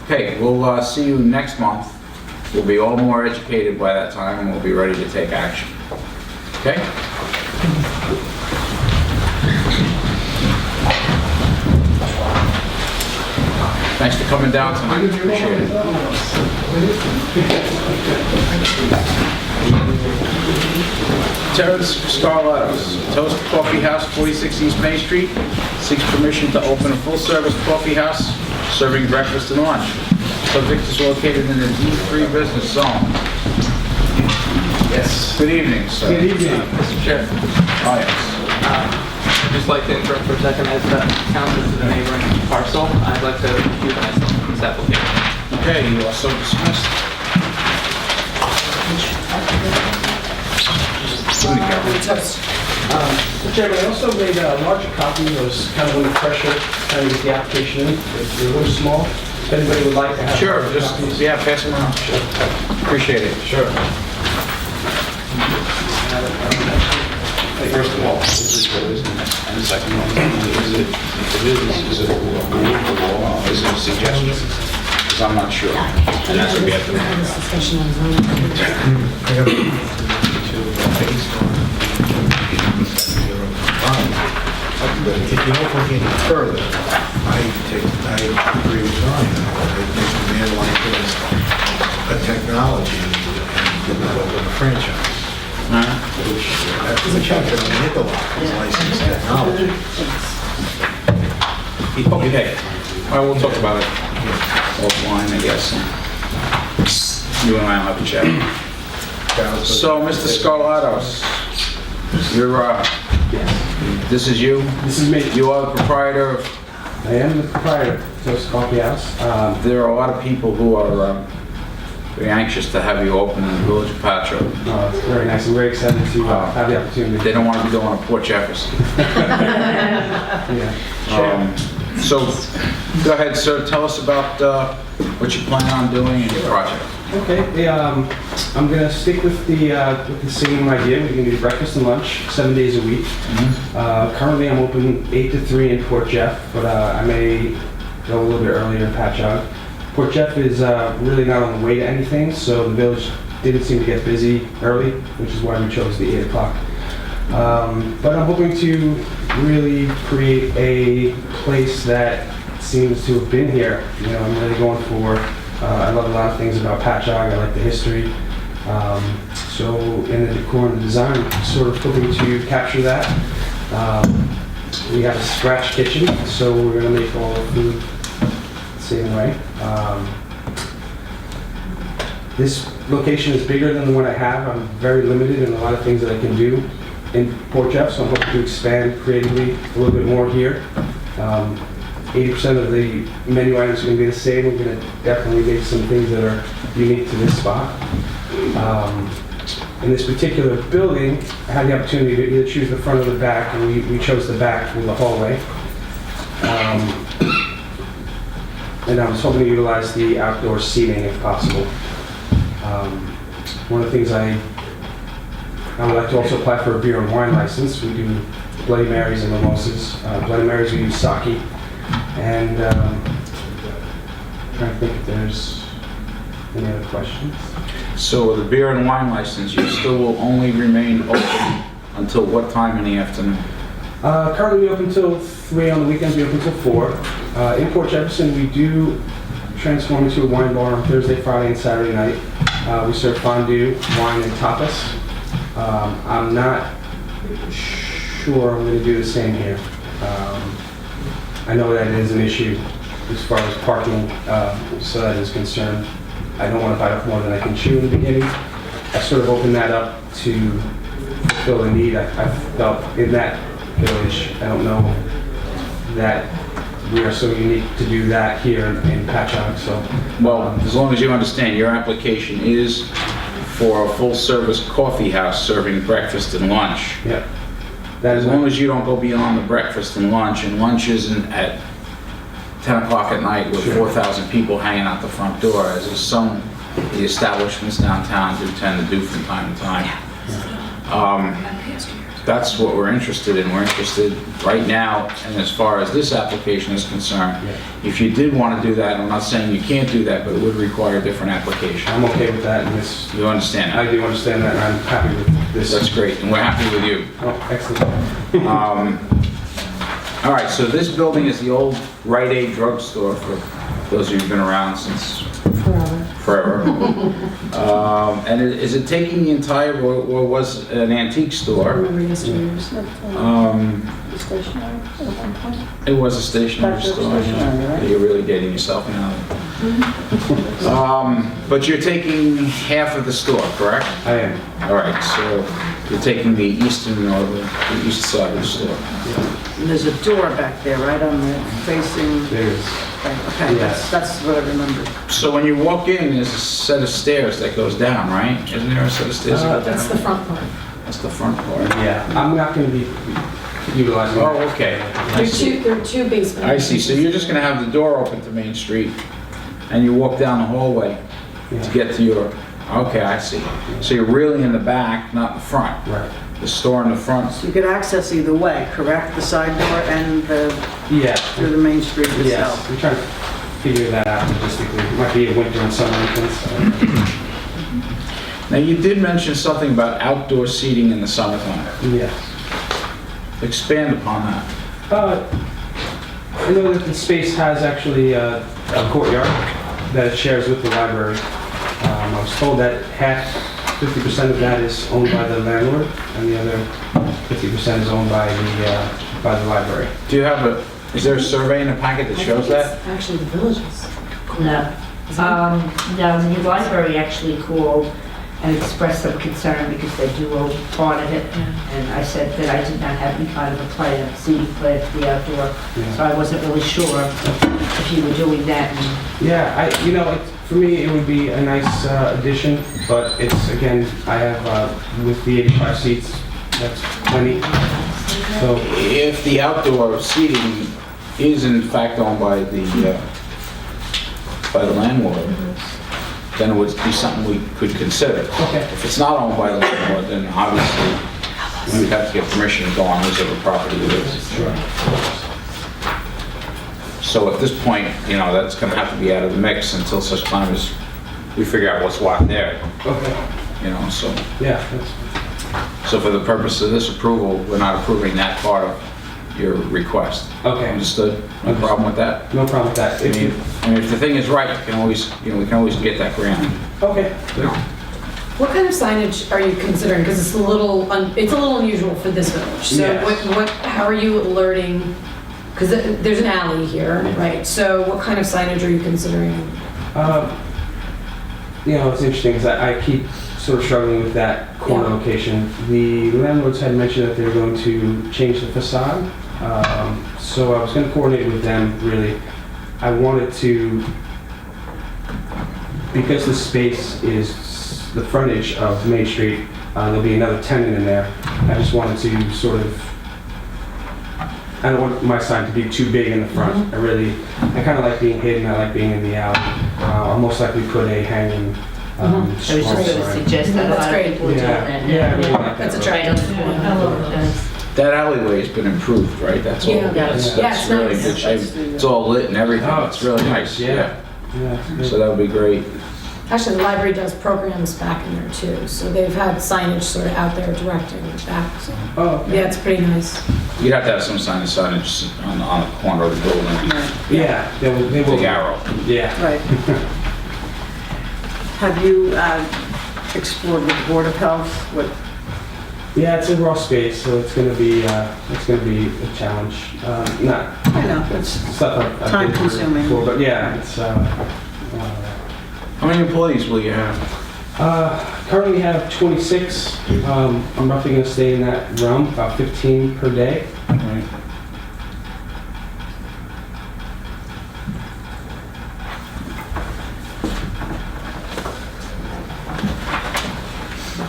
Okay, we'll see you next month. We'll be all more educated by that time and we'll be ready to take action. Okay? Thanks for coming down tonight. Appreciate it. Terrence Scarlettos, Toast Coffee House, 46 East Main Street, seeks permission to open a full-service coffee house serving breakfast and lunch. Subject is located in the D3 business zone. Yes. Good evening, sir. Good evening, Mr. Chair. Oh, yes. I'd just like to interrupt for a second as the counsel to the neighboring parcel. I'd like to recuse myself from this application. Okay, you are so dismissed. Mr. Chairman, I also made a larger copy. It was kind of under pressure trying to get the application in. It's a little small. If anybody would like to have Sure, larger just, copies. yeah, pass it around. Sure. Appreciate it. Sure. First of all, is this what is, and second one, is it a suggestion? Because I'm not sure, and that's what we have to do. Discussion on zoning. But if you don't look any further, I agree with John. I think the man like this, a technology and develop a franchise. Which, that's a chapter on the Interlock, is licensed technology. Okay, well, we'll talk about it offline, I guess. You and I will have a chat. So, Mr. Scarlettos, you're, this is you? This is me. You are the proprietor of... I am the proprietor of Toast Coffee House. There are a lot of people who are very anxious to have you open in the village of Patchogue. Oh, it's very nice. I'm very excited to have the opportunity. They don't want to be going to Port Jefferson. Yeah. So, go ahead, sir, tell us about what you plan on doing in your project. Okay, I'm gonna stick with the same idea. We're gonna do breakfast and lunch 7 days a week. Currently, I'm open 8 to 3 in Port Jeff, but I may go a little bit earlier in Patchogue. Port Jeff is really not on the way to anything, so the village didn't seem to get busy early, which is why we chose the 8 o'clock. But I'm hoping to really create a place that seems to have been here. You know, I'm really going for, I love a lot of things about Patchogue. I like the history. So in the decor and the design, sort of hoping to capture that. We have a scratch kitchen, so we're going to make all the food the same way. This location is bigger than the one I have. I'm very limited in a lot of things that I can do in Port Jeff, so I'm hoping to expand creatively a little bit more here. 80% of the menu items are going to be the same. We're going to definitely make some things that are unique to this spot. In this particular building, I had the opportunity to either choose the front or the back, and we chose the back for the hallway. And I was hoping to utilize the outdoor seating if possible. One of the things I would like to also apply for a beer and wine license. We do Bloody Marys and mimosas. Bloody Marys we use sake. And I'm trying to think if there's any other questions. So the beer and wine license, you still will only remain open until what time in the afternoon? Currently we open until 3, on the weekends we open until 4. In Port Jefferson we do transform into a wine bar on Thursday, Friday, and Saturday night. We serve fondue, wine, and tapas. I'm not sure I'm going to do the same here. I know that is an issue as far as parking, so that is concerned. I don't want to bite off more than I can chew in the beginning. I sort of opened that up to fulfill a need I felt in that village. I don't know that we are so unique to do that here in Patchogue, so. Well, as long as you understand, your application is for a full-service coffee house serving breakfast and lunch. Yeah. That is as long as you don't go beyond the breakfast and lunch isn't at 10 o'clock at night with 4,000 people hanging out the front door, as is some of the establishments downtown do tend to do from time to time. That's what we're interested in. We're interested right now, and as far as this application is concerned, if you did want to do that, I'm not saying you can't do that, but it would require a different application. I'm okay with that. And this, you understand that? I do understand that, and I'm happy with this. That's great, and we're happy with you. Oh, excellent. All right, so this building is the old Rite Aid drugstore for those of you who've been around since forever. And is it taking the entire, or was it an antique store? Remember yesterday, was that stationery at one point? It was a stationery store. Right? You're really getting yourself now. But you're taking half of the store, correct? I am. All right, so you're taking the eastern or the east side of the store. And there's a door back there, right, on the facing? There is. Okay, that's what I remember. So when you walk in, there's a set of stairs that goes down, right? Isn't there a set of stairs that go down? That's the front part. That's the front part. Yeah, I'm not going to be utilizing Oh, okay. There are two basements. I see. So you're just going to have the door open to Main Street, and you walk down the hallway to get to your... Okay, I see. So you're really in the back, not in the front. Right. The store in the front. So you could access either way, correct? The side door and through the main street itself? Yes, I'm trying to figure that out logistically. It might be a winter and summer entrance. Now, you did mention something about outdoor seating in the summertime. Yes. Expand upon that. I know that the space has actually a courtyard that it shares with the library. I was told that 50% of that is owned by the landlord, and the other 50% is owned by the library. Do you have is there a survey in the packet that shows that? Actually, the villages. No. No, the library actually called and expressed some concern because they do own part of it. And I said that I did not have any kind of a plan, seating plan for the outdoor. So I wasn't really sure if if you were doing that. Yeah, for me, it would be a nice addition, but it's, again, I have, with the 85 seats, that's plenty. So, If the outdoor seating is in fact owned by the landlord, then it would be something we could consider. Okay. If it's not owned by the landlord, then obviously we would have to get permission to go on whichever property it is. sure. So at this point, that's going to have to be out of the mix until such time as we figure out what's what there. Okay. So. Yeah, that's, So for the purpose of this approval, we're not approving that part of your request. okay. Understood? No problem with that? No problem with that. I mean, if the thing is right, we can always get that grant. Okay. What kind of signage are you considering? Because it's a little unusual for this village. So Yes. how are you alerting? Because there's an alley here, right? So what kind of signage are you considering? It's interesting because I keep sort of struggling with that corner location. The landlords had mentioned that they were going to change the facade. So I was going to coordinate with them, really. I wanted to, because the space is the frontage of Main Street, there'll be another tenant in there. I just wanted to sort of, I don't want my sign to be too big in the front. I kind of like being hidden, I like being in the alley. I'll most likely put a hanging I was just going to suggest that. That's great. People are doing that. Yeah, I really like That's that. attractive. That alleyway has been improved, right? That's all. Yeah. That's Yeah, it's really nice. good shape. It's all lit and everything. Oh, It's really nice. Yeah. Yeah, it's So that would be great. Actually, the library does programs back in there too. So they've had signage sort of out there directing back. So Oh, okay. yeah, it's pretty nice. You'd have to have some signage on the corner of the building. Yeah, they will. Big arrow. Yeah. Right. Have you explored with the Board of Health? Yeah, it's a raw space, so it's gonna be a challenge. Not I know, it's stuff I've time been through consuming. before, but yeah, it's. How many employees will you have? Currently have 26. I'm roughly gonna stay in that realm, about 15 per day. Right.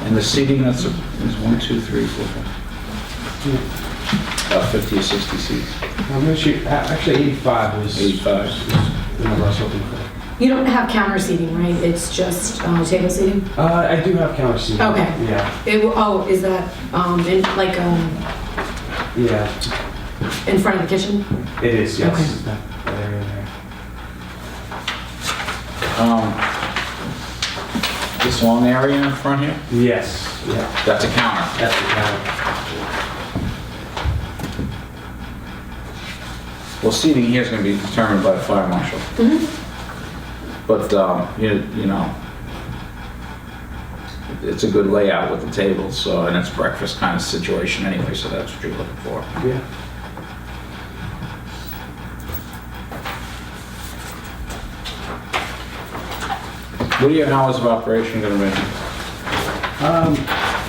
And the seating, is 1, 2, 3, 4, 5. About 50 or 60 seats. I'm gonna shoot. Actually, 85 was 85. the number I was hoping for. You don't have counter seating, right? It's just table seating? I do have counter seating. Okay. Yeah. Is that Yeah. in front of the kitchen? It is. Yes. Okay. That area there. This long area in front here? Yes. Yeah. That's a counter. That's the counter. Well, seating here is going to be determined by the fire marshal. But, it's a good layout with the tables, and it's breakfast kind of situation anyway, so that's what you're looking for. Yeah. What are your hours of operation going to be?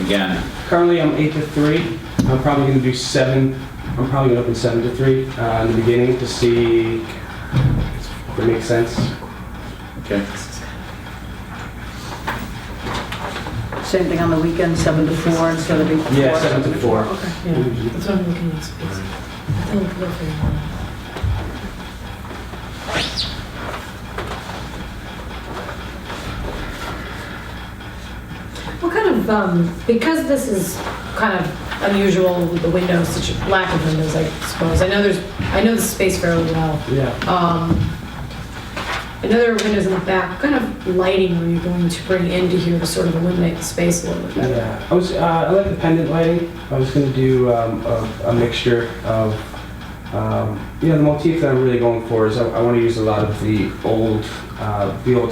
Again, Currently, I'm 8 to 3. I'm probably going to do 7. I'm probably going to open 7 to 3 in the beginning to see if it makes sense. okay. Same thing on the weekend, 7 to 4 instead of 8 to 4? Yeah, 7 to 4. Okay, yeah. That's what I'm looking at. Space. I don't look very well. What kind of, because this is kind of unusual with the windows, such a lack of windows, I suppose. I know the space fairly well. Yeah. I know there are windows in the back. What kind of lighting are you going to bring into here to sort of illuminate the space a little bit better? Yeah. I like the pendant lighting. I was going to do a mixture of, the motif that I'm really going for is I want to use a lot of the old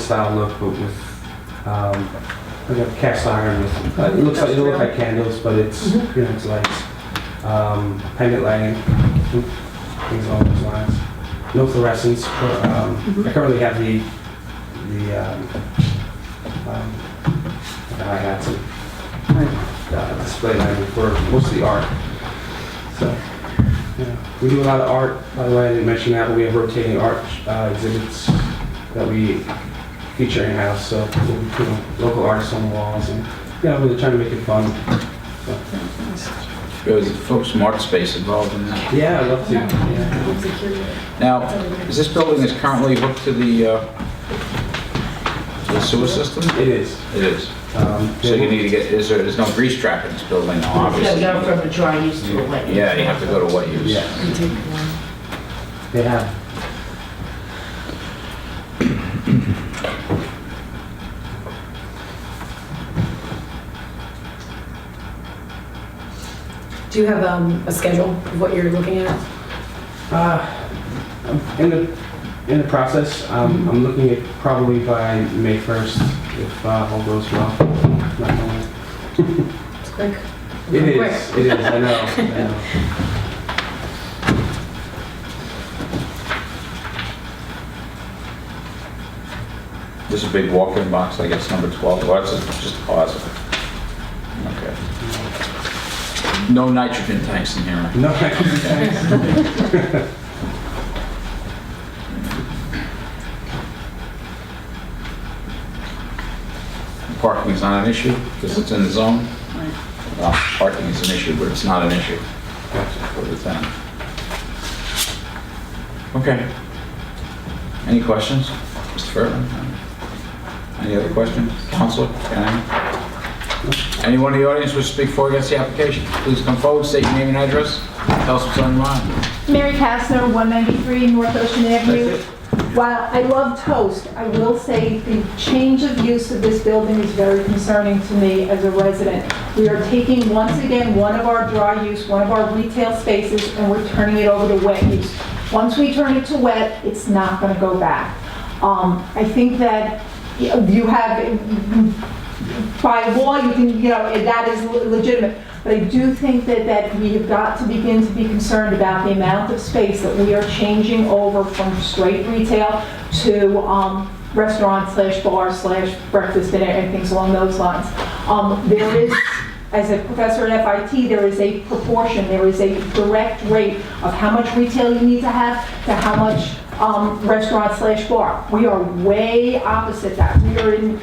style look, but with like a cast iron. With, it looks like candles, but it's it's lights. Pendant lighting, things along those lines. No fluorescents. But, I currently have the hi-hats and display lighting for most of the art. So. Yeah. We do a lot of art, by the way, I didn't mention that, but we have rotating art exhibits that we feature in-house, so we'll put local artists on the walls, and really trying to make it fun. There's folks from Art Space involved in that. Yeah, I'd love to. Yeah. Now, is this building is currently hooked to the sewer system? It is. It is. So you need to get, there's no grease trap in this building now, obviously. So go from a dry use to a wet use. Yeah, you have to go to wet use. Yeah. They have. Do you have a schedule of what you're looking at? In the process, I'm looking at probably by May 1st, if all goes well. Not knowing. It's quick. It Quick. is, I know. This is a big walk-in box, I guess, number 12. Well, that's just a closet. Okay. No nitrogen tanks in here, right? No nitrogen tanks. Parking is not an issue because it's in the zone. Well, parking is an issue, but it's not an issue for the town. Okay. Any questions? Mr. Fairman? Any other questions? Counselor? Anyone in the audience wish to speak for or against the application? Please come forward, state your name and address. Tell us what's on your mind. Mary Kastner, 193 North Ocean Avenue. While I love toast, I will say the change of use of this building is very concerning to me as a resident. We are taking, once again, one of our dry use, one of our retail spaces, and we're turning it over to wet use. Once we turn it to wet, it's not going to go back. I think that you have, by law, you can, that is legitimate. But I do think that we have got to begin to be concerned about the amount of space that we are changing over from straight retail to restaurant / bar / breakfast and things along those lines. There is, as a professor at FIT, there is a proportion, there is a direct rate of how much retail you need to have to how much restaurant / bar. We are way opposite that. We are in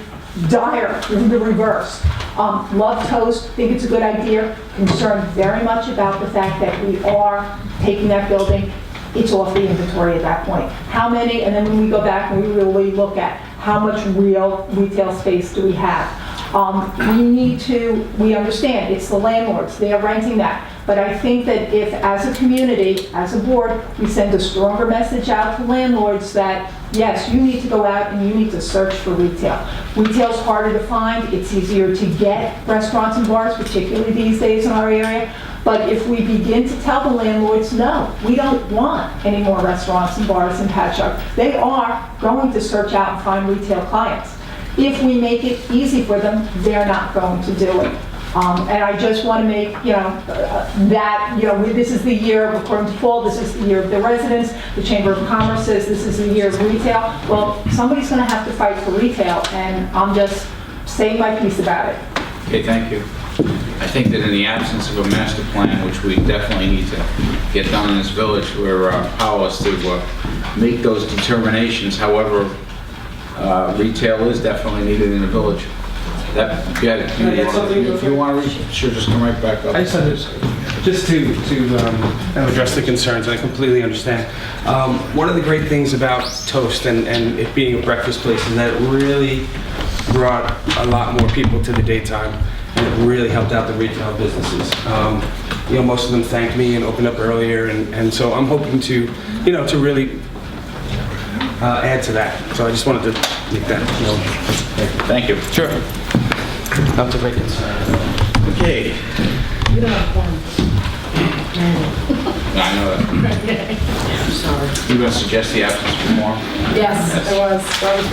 dire, the reverse. Love toast, think it's a good idea, concerned very much about the fact that we are taking that building, it's off the inventory at that point. How many, and then when we go back and we really look at how much real retail space do we have. We understand, it's the landlords, they are renting that. But I think that if, as a community, as a board, we send a stronger message out to landlords that, yes, you need to go out and you need to search for retail. Retail's harder to find, it's easier to get restaurants and bars, particularly these days in our area. But if we begin to tell the landlords, no, we don't want any more restaurants and bars in Patchogue, they are going to search out and find retail clients. If we make it easy for them, they're not going to do it. And I just want to make, this is the year, according to Paul, this is the year of the residents. The Chamber of Commerce says this is the year of retail. Well, somebody's going to have to fight for retail, and I'm just saying my piece about it. Okay, thank you. I think that in the absence of a master plan, which we definitely need to get done in this village, we're powerless to make those determinations. However, retail is definitely needed in the village. If you want to, sure, just come right back up. I just to address the concerns, and I completely understand. One of the great things about toast and it being a breakfast place is that it really brought a lot more people to the daytime, and it really helped out the retail businesses. Most of them thanked me and opened up earlier, and so I'm hoping to, to really add to that. So I just wanted to make that known. Thank you. Sure. That's a great concern. Okay. You don't have one. I know that. I'm sorry. You going to suggest the absence of more? Yes, it was. That was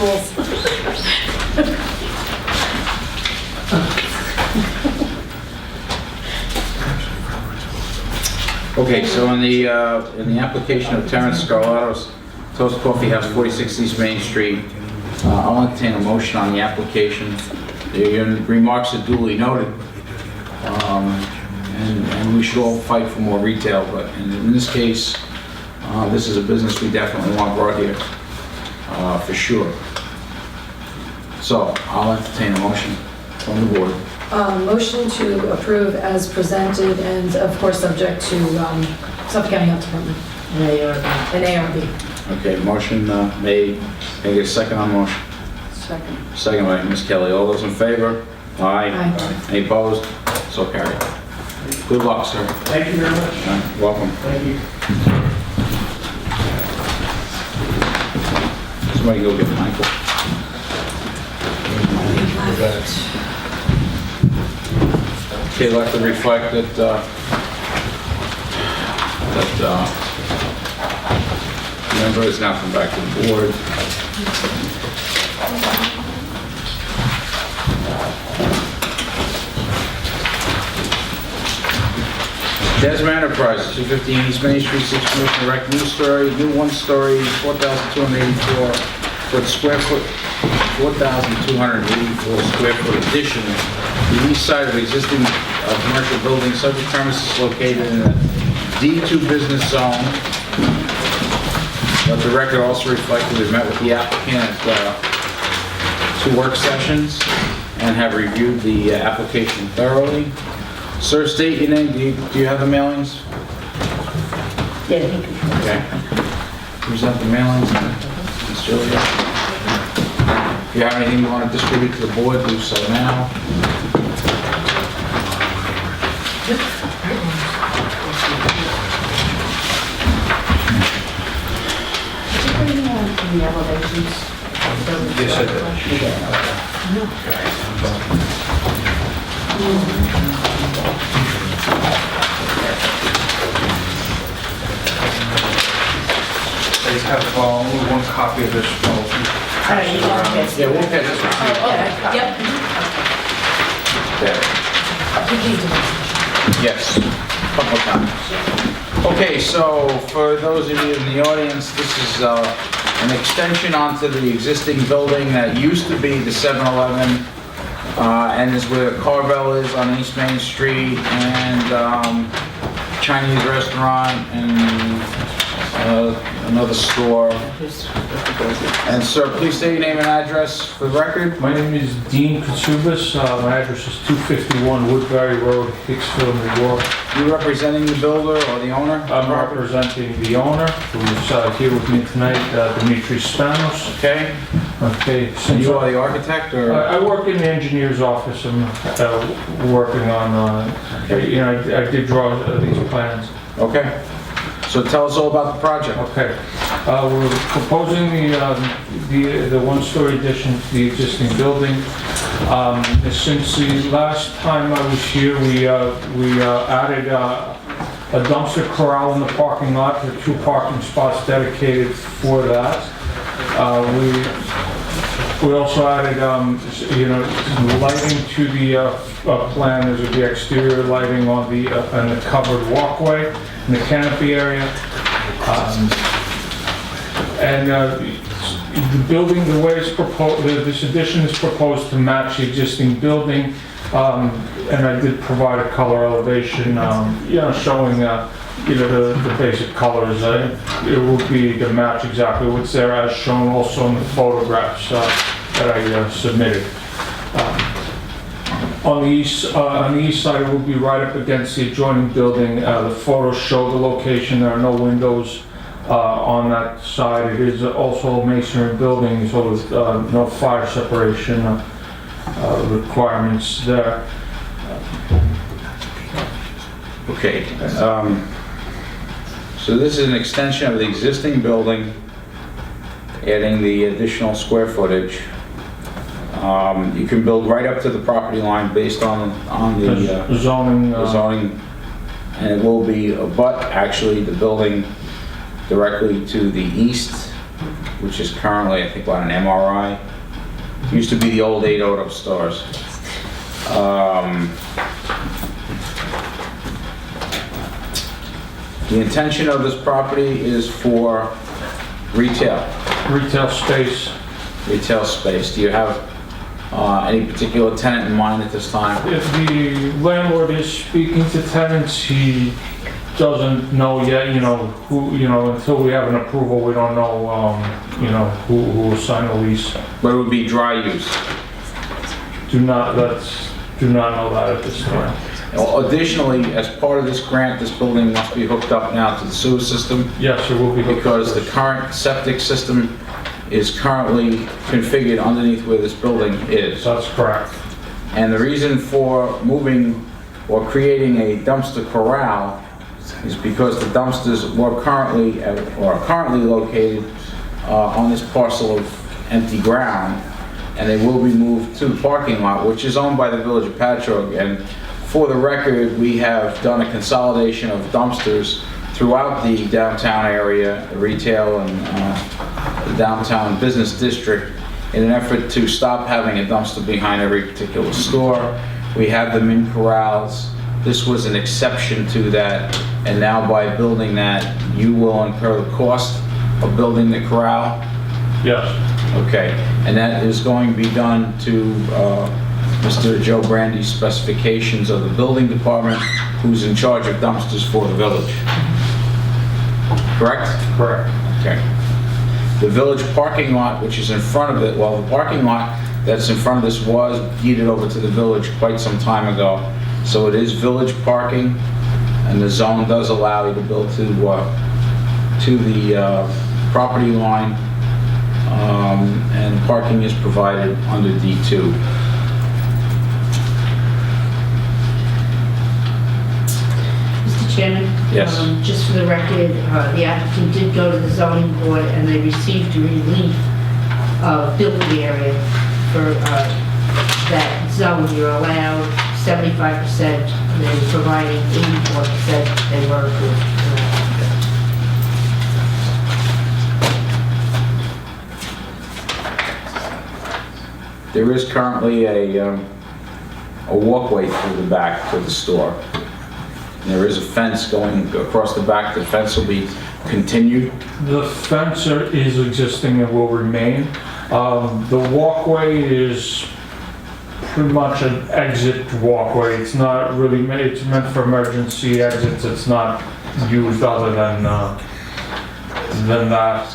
cool. Okay, so in the application of Terrence Scarlato's Toast Coffee House, 46 East Main Street, I'll entertain a motion on the application. Your remarks are duly noted. and we should all fight for more retail, but in this case, this is a business we definitely want brought here, for sure. So I'll entertain a motion from the board. Motion to approve as presented and of course subject to Suffolk County Health Department and ARB. Okay, motion made. Can I get a second on the motion? Second. Second by Ms. Kelly. All those in favor? Aye. Aye. Any opposed? So carried. Good luck, sir. Thank you very much. Welcome. Thank you. Somebody go get Michael. Okay, let the reflect that, member has now come back to the board. Desi Enterprises, 215 East Main Street, 6 Commission Rec, new one-story, 4,284 foot square foot, 4,284 square foot addition. The east side of existing commercial building, subject premises located in a D2 business zone. Let the record also reflect that we've met with the applicant at 2 work sessions and have reviewed the application thoroughly. Sir, state your name. Do you have the mailings? Yeah, he can. Okay. Present the mailings, Ms. Julia. If you have anything you want to distribute to the board, do so now. The elevations. Yes, I just have only one copy of this. Yeah, we'll get this one. Yes, a couple of times. Okay, so for those of you in the audience, this is an extension onto the existing building that used to be the 7-Eleven, and is where Carvel is on East Main Street, and Chinese restaurant, and another store. And sir, please state your name and address for the record. My name is Dean Katsubas. My address is 251 Woodbury Road, Hicksville, New York. You representing the builder or the owner? I'm representing the owner, who's here with me tonight, Dimitri Spanos. Okay. Okay. And you are the architect, or? I work in the engineer's office. I'm working on, I did draw these plans. Okay. So tell us all about the project. Okay. We're proposing the one-story addition to the existing building. Since the last time I was here, we added a dumpster corral in the parking lot. There are 2 parking spots dedicated for that. We also added, some lighting to the plan. There's the exterior lighting on the covered walkway in the canopy area. The building, the way it's proposed, this addition is proposed to match the existing building. And I did provide a color elevation, showing, the basic colors. It will be to match exactly what's there as shown also in the photographs that I submitted. On the east side, it will be right up against the adjoining building. The photos show the location. There are no windows on that side. It is also a masonry building, so there's no fire separation requirements there. Okay. So this is an extension of the existing building, adding the additional square footage. You can build right up to the property line based on the zoning, and it will be actually the building directly to the east, which is currently, I think, on an MRI. Used to be the old 8 Auto stores. The intention of this property is for retail. Retail space. Retail space. Do you have Any particular tenant in mind at this time? If the landlord is speaking to tenants, he doesn't know yet, who, until we have an approval, we don't know, who will sign the lease. But it would be dry use. Do not know that at this time. Additionally, as part of this grant, this building must be hooked up now to the sewer system. Yes, it will be hooked up. Because the current septic system is currently configured underneath where this building is. That's correct. And the reason for moving or creating a dumpster corral is because the dumpsters are currently located on this parcel of empty ground, and they will be moved to the parking lot, which is owned by the Village of Patchogue. And for the record, we have done a consolidation of dumpsters throughout the downtown area, retail and the downtown business district, in an effort to stop having a dumpster behind every particular store. We have them in corrals. This was an exception to that, and now by building that, you will incur the cost of building the corral? Yes. Okay, and that is going to be done to Mr. Joe Brandy's specifications of the building department, who's in charge of dumpsters for the village. Correct? Correct. Okay. The village parking lot, which is in front of it, well, the parking lot that's in front of this was deeded over to the village quite some time ago. So it is village parking, and the zone does allow you to build to the property line, and parking is provided under D2. Mr. Chairman? Yes. Just for the record, the applicant did go to the zoning board and they received relief of building area for that zone. You're allowed 75%, and they were providing 84%, they were approved. There is currently a walkway through the back to the store. And there is a fence going across the back. The fence will be continued. The fence is existing and will remain. The walkway is pretty much an exit walkway. It's not really made, it's meant for emergency exits. It's not used other than that.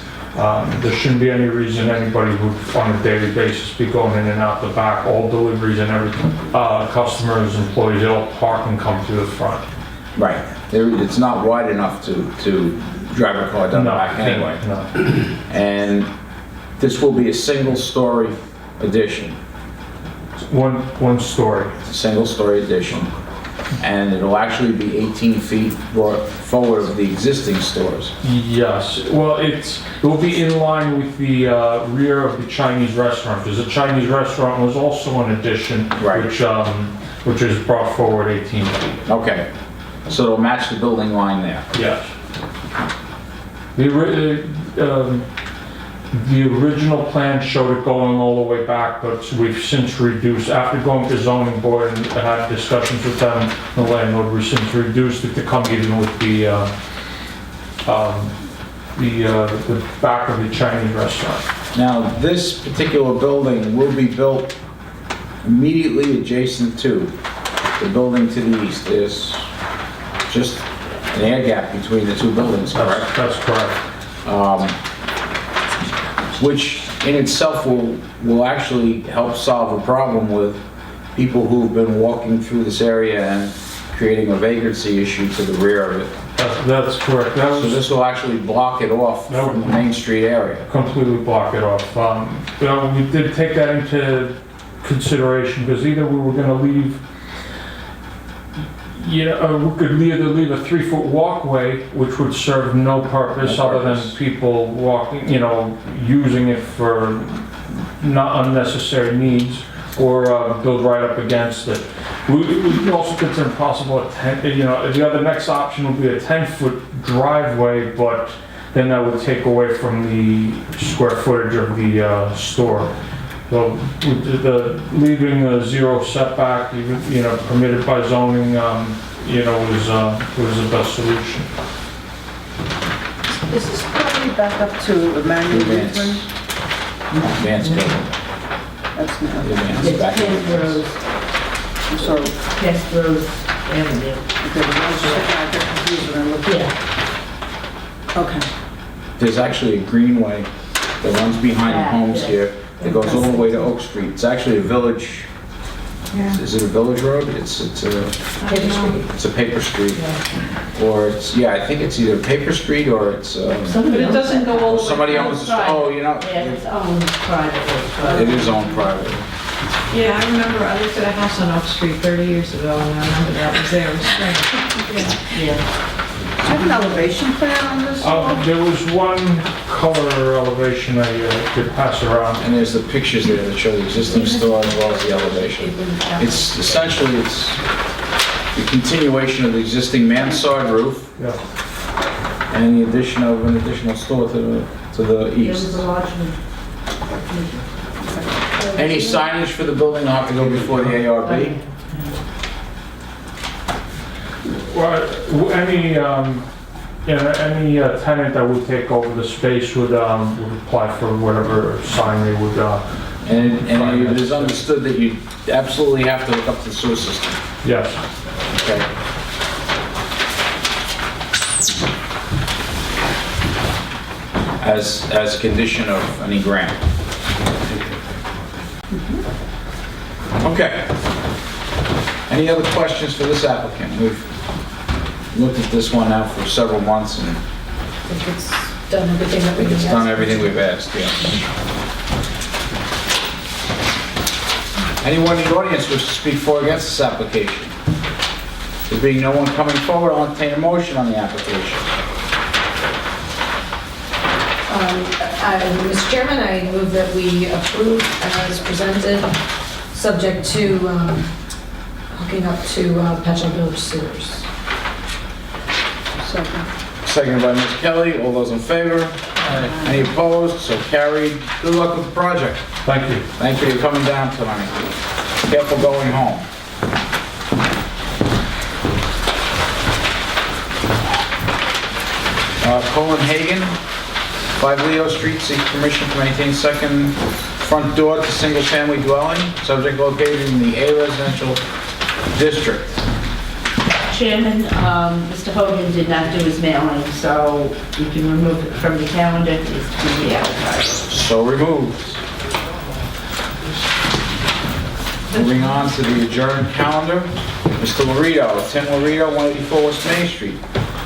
There shouldn't be any reason anybody would, on a daily basis, be going in and out the back. All deliveries and everything, customers, employees, they all park and come through the front. Right. It's not wide enough to drive a car down the back anyway. No. And this will be a single-story addition. One story. It's a single-story addition. And it'll actually be 18 feet brought forward of the existing stores. Yes. Well, it will be in line with the rear of the Chinese restaurant, because the Chinese restaurant was also an addition, right, which is brought forward 18 feet. Okay. So it'll match the building line there. Yes. The original plan showed it going all the way back, but we've since reduced, after going to zoning board and had discussions with them, the landlord, we've since reduced it to come even with the back of the Chinese restaurant. Now, this particular building will be built immediately adjacent to the building to the east. There's just an air gap between the two buildings, correct? That's correct. Which in itself will actually help solve a problem with people who've been walking through this area and creating a vagrancy issue to the rear of it. That's correct. So this will actually block it off from the Main Street area. Completely block it off. We did take that into consideration, because either we were going to leave, we could either leave a 3-foot walkway, which would serve no purpose other than people walking, using it for not unnecessary needs, or build right up against it. We also consider possible the next option would be a 10-foot driveway, but then that would take away from the square footage of the store. So leaving the 0 setback, permitted by zoning, was the best solution. Is this property back up to Emmanuel Lutheran? Advanced building. That's now. It's past Rose, I'm sorry. past Rose Avenue. Okay, I get confused when I look. Yeah. Okay. There's actually a greenway that runs behind the Yeah, homes yeah. here that goes all the way to Oak Street. It's actually a village, is it a village road? It's Paper Street. a paper street. Or it's, yeah, I think it's either paper street or it's, But it doesn't go all the way. somebody owns, oh, you know, Yeah, it's owned privately. it is owned privately. Yeah, I remember I looked at a house on Oak Street 30 years ago, and I remember that was there. It was strange. Yeah. Do you have an elevation plan on this? There was one color elevation I could pass around. And there's the pictures there that show the existing store as well as the elevation. It's essentially, it's the continuation of the existing mansard roof Yeah. and the addition of an additional store to the There was east. a large one. Any signage for the building will have to go before the ARB. Well, any tenant that would take over the space would apply for whatever sign they would. And it is understood that you absolutely have to hook up to the sewer system. Yes. Okay. As a condition of any grant. Okay. Any other questions for this applicant? We've looked at this one now for several months and I think it's done everything that we it's can done ask. everything we've asked, yeah. Anyone in the audience wish to speak for or against this application? There being no one coming forward, I'll entertain a motion on the application. Mr. Chairman, I move that we approve as presented, subject to hooking up to Patchogue Village sewers. Seconded by Ms. Kelly. All those in favor? Any opposed? So carried. Good luck with the project. Thank you. Thank you for coming down tonight. Careful going home. Colin Hagan, 5 Leo Street, seeks permission to maintain second front door to single-family dwelling, subject located in the A residential district. Chairman, Mr. Hogan did not do his mailing, so you can remove it from the calendar. It needs to be advertised. So removed. Moving on to the adjourned calendar. Mr. Lorito, 10 Lorito, 184 West Main Street,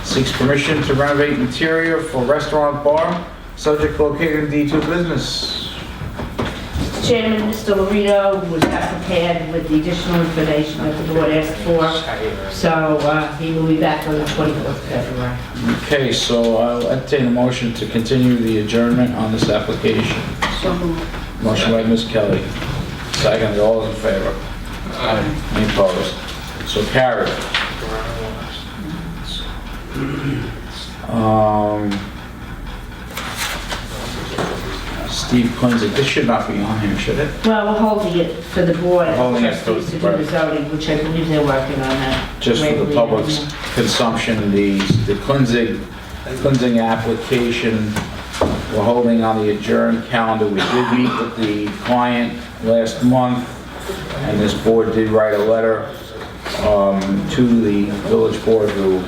seeks permission to renovate interior for restaurant bar, subject located in D2 business. Mr. Chairman, Mr. Lorito was not prepared with the additional information that the board asked for, so he will be back on the 24th of February. Okay, so I'll entertain a motion to continue the adjournment on this application. So moved. Motion by Ms. Kelly. Second, all those in favor? Any opposed? So carried. Steve Quincy, this should not be on here, should it? Well, we're holding it for the board of Holding it for trustees to the do the zoning, which I believe they're working on that. Just for the public's consumption, the cleansing application, we're holding on the adjourned calendar. We did meet with the client last month, and this board did write a letter to the village board, who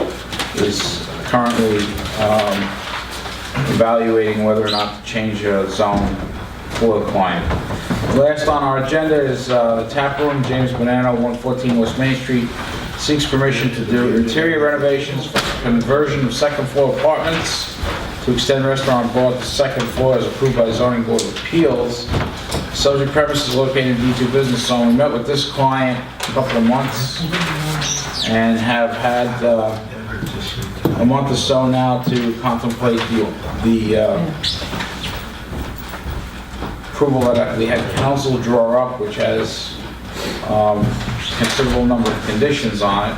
is currently evaluating whether or not to change a zone for the client. Last on our agenda is the tap room, James Bonanno, 114 West Main Street, seeks permission to do interior renovations for conversion of second floor apartments to extend restaurant bar to the second floor as approved by the zoning board of appeals. Subject premises located in D2 business zone. We met with this client a couple of months and have had a month or so now to contemplate the approval that we had council draw up, which has considerable number of conditions on it.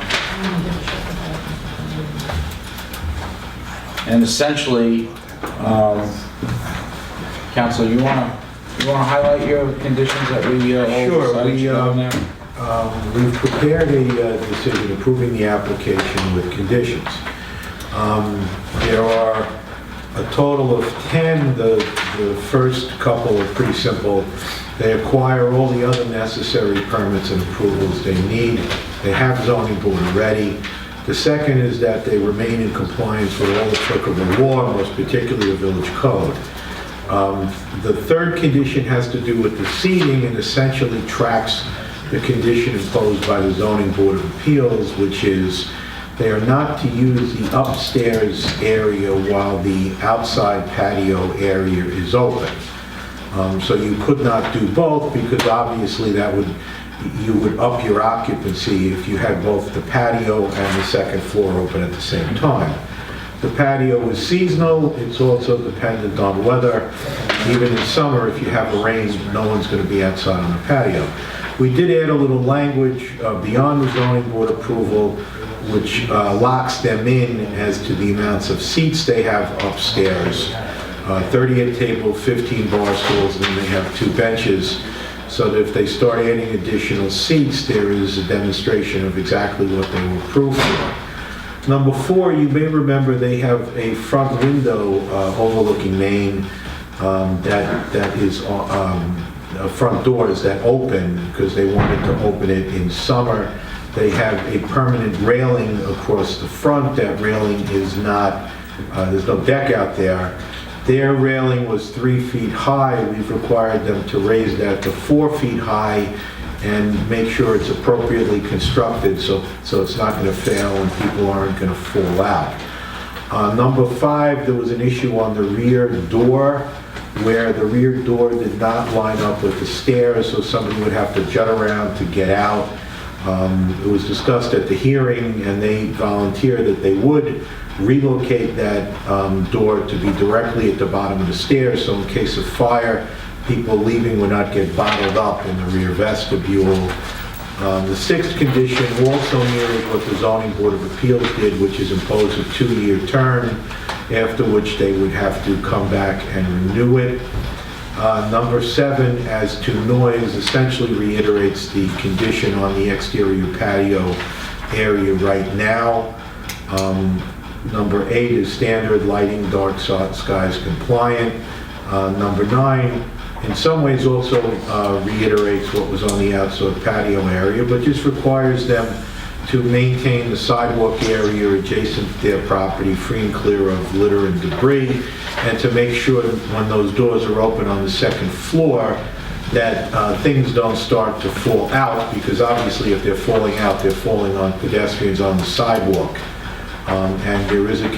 And essentially, Council, you want to highlight your conditions that we Sure, decided to go in there? we've prepared a decision approving the application with conditions. There are a total of 10. The first couple are pretty simple. They acquire all the other necessary permits and approvals they need. They have zoning board already. The second is that they remain in compliance with all applicable law, most particularly the village code. The third condition has to do with the seating and essentially tracks the condition imposed by the zoning board of appeals, which is they are not to use the upstairs area while the outside patio area is open. So you could not do both because obviously you would up your occupancy if you had both the patio and the second floor open at the same time. The patio is seasonal. It's also dependent on weather. Even in summer, if you have rain, no one's going to be outside on the patio. We did add a little language beyond the zoning board approval, which locks them in as to the amounts of seats they have upstairs. 38 tables, 15 bar stools, and then they have 2 benches, so that if they start adding additional seats, there is a demonstration of exactly what they were approved for. Number 4, you may remember they have a front window overlooking Maine that is front doors that open because they wanted to open it in summer. They have a permanent railing across the front. That railing is not, there's no deck out there. Their railing was 3 feet high. We've required them to raise that to 4 feet high and make sure it's appropriately constructed so it's not going to fail and people aren't going to fall out. Number 5, there was an issue on the rear door where the rear door did not line up with the stairs, so somebody would have to jut around to get out. It was discussed at the hearing, and they volunteered that they would relocate that door to be directly at the bottom of the stairs, so in case of fire, people leaving would not get bottled up in the rear vestibule. The 6th condition also mirrored what the Zoning Board of Appeals did, which is impose a 2-year term, after which they would have to come back and renew it. Number 7, as to noise, essentially reiterates the condition on the exterior patio area right now. Number 8 is standard lighting, dark skies compliant. Number 9, in some ways also reiterates what was on the outside patio area, but just requires them to maintain the sidewalk area adjacent to their property free and clear of litter and debris, and to make sure that when those doors are open on the second floor that things don't start to fall out, because obviously if they're falling out, they're falling on pedestrians on the sidewalk. And there is a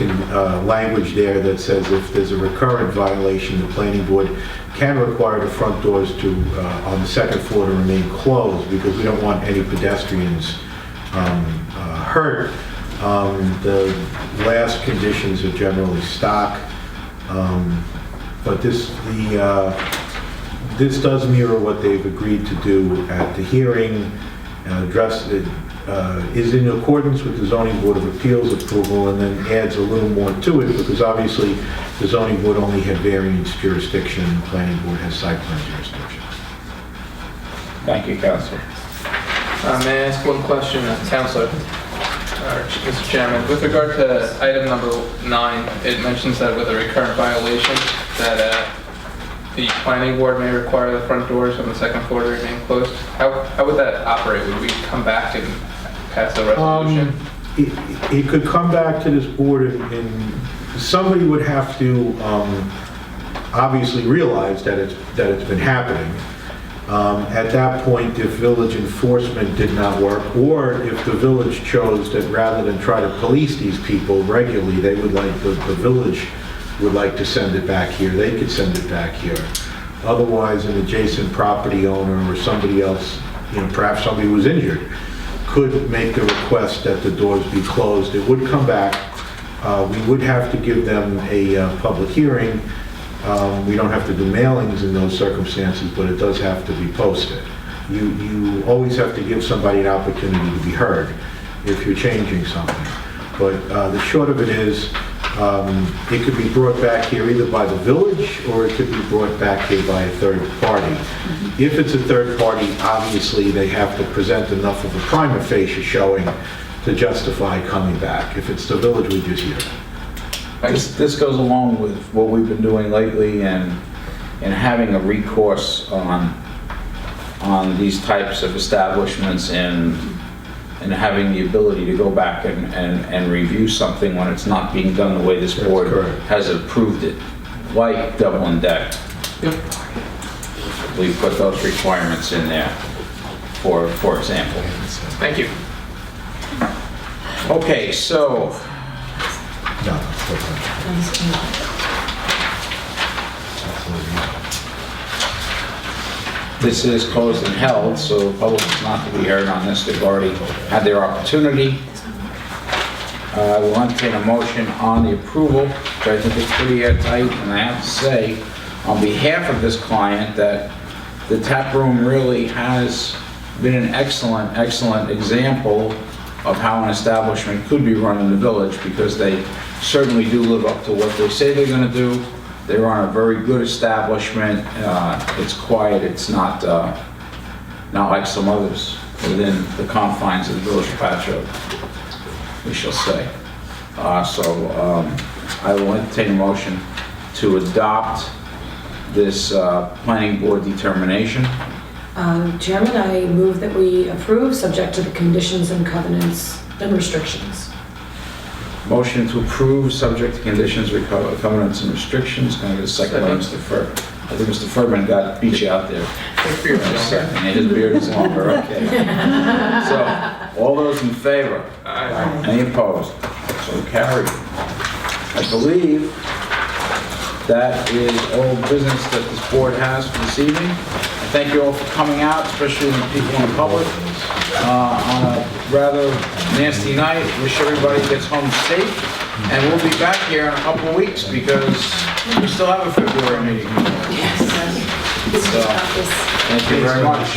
language there that says if there's a recurrent violation, the planning board can require the front doors to, on the second floor, to remain closed, because we don't want any pedestrians hurt. The last conditions are generally stock, but this does mirror what they've agreed to do at the hearing. Is in accordance with the Zoning Board of Appeals approval, and then adds a little more to it, because obviously the Zoning Board only had variance jurisdiction, and the Planning Board has site plan jurisdiction. Thank you, Councilor. May I ask one question, Councilor? Mr. Chairman, with regard to item number 9, it mentions that with a recurrent violation, that the planning board may require the front doors on the second floor to remain closed. How would that operate? Would we come back and pass a resolution? It could come back to this board, and somebody would have to obviously realize that it's been happening. At that point, if village enforcement did not work, or if the village chose that rather than try to police these people regularly, they would like, the village would like to send it back here, they could send it back here. Otherwise, an adjacent property owner or somebody else, perhaps somebody who was injured, could make the request that the doors be closed. It would come back. We would have to give them a public hearing. We don't have to do mailings in those circumstances, but it does have to be posted. You always have to give somebody an opportunity to be heard if you're changing something. But the short of it is, it could be brought back here either by the village, or it could be brought back here by a third party. If it's a third party, obviously they have to present enough of a prima facie showing to justify coming back. If it's the village, we just hear it. This goes along with what we've been doing lately and having a recourse on these types of establishments and having the ability to go back and review something when it's not being done the way this board has approved it, like double and deck. We put those requirements in there, for example. Thank you. Okay, so this is closed and held, so the public is not to be heard on this. They've already had their opportunity. I will entertain a motion on the approval, which I think is pretty airtight, and I have to say, on behalf of this client, that the tap room really has been an excellent, excellent example of how an establishment could be run in the village, because they certainly do live up to what they say they're going to do. They run a very good establishment. It's quiet. It's not like some others within the confines of the village of Patchogue, we shall say. I will entertain a motion to adopt this planning board determination. Chairman, I move that we approve, subject to the conditions and covenants and restrictions. Motion to approve, subject to conditions, covenants, and restrictions. Can I get a second by Mr. Furman? I think Mr. Furman beat you out there. His beard is longer, okay. So, all those in favor? Aye. Any opposed? So carried. I believe that is all business that this board has for this evening. I thank you all for coming out, especially the people in the public, on a rather nasty night. Wish everybody gets home safe, and we'll be back here in a couple of weeks because we still have a February meeting. Yes. So, thank you very much.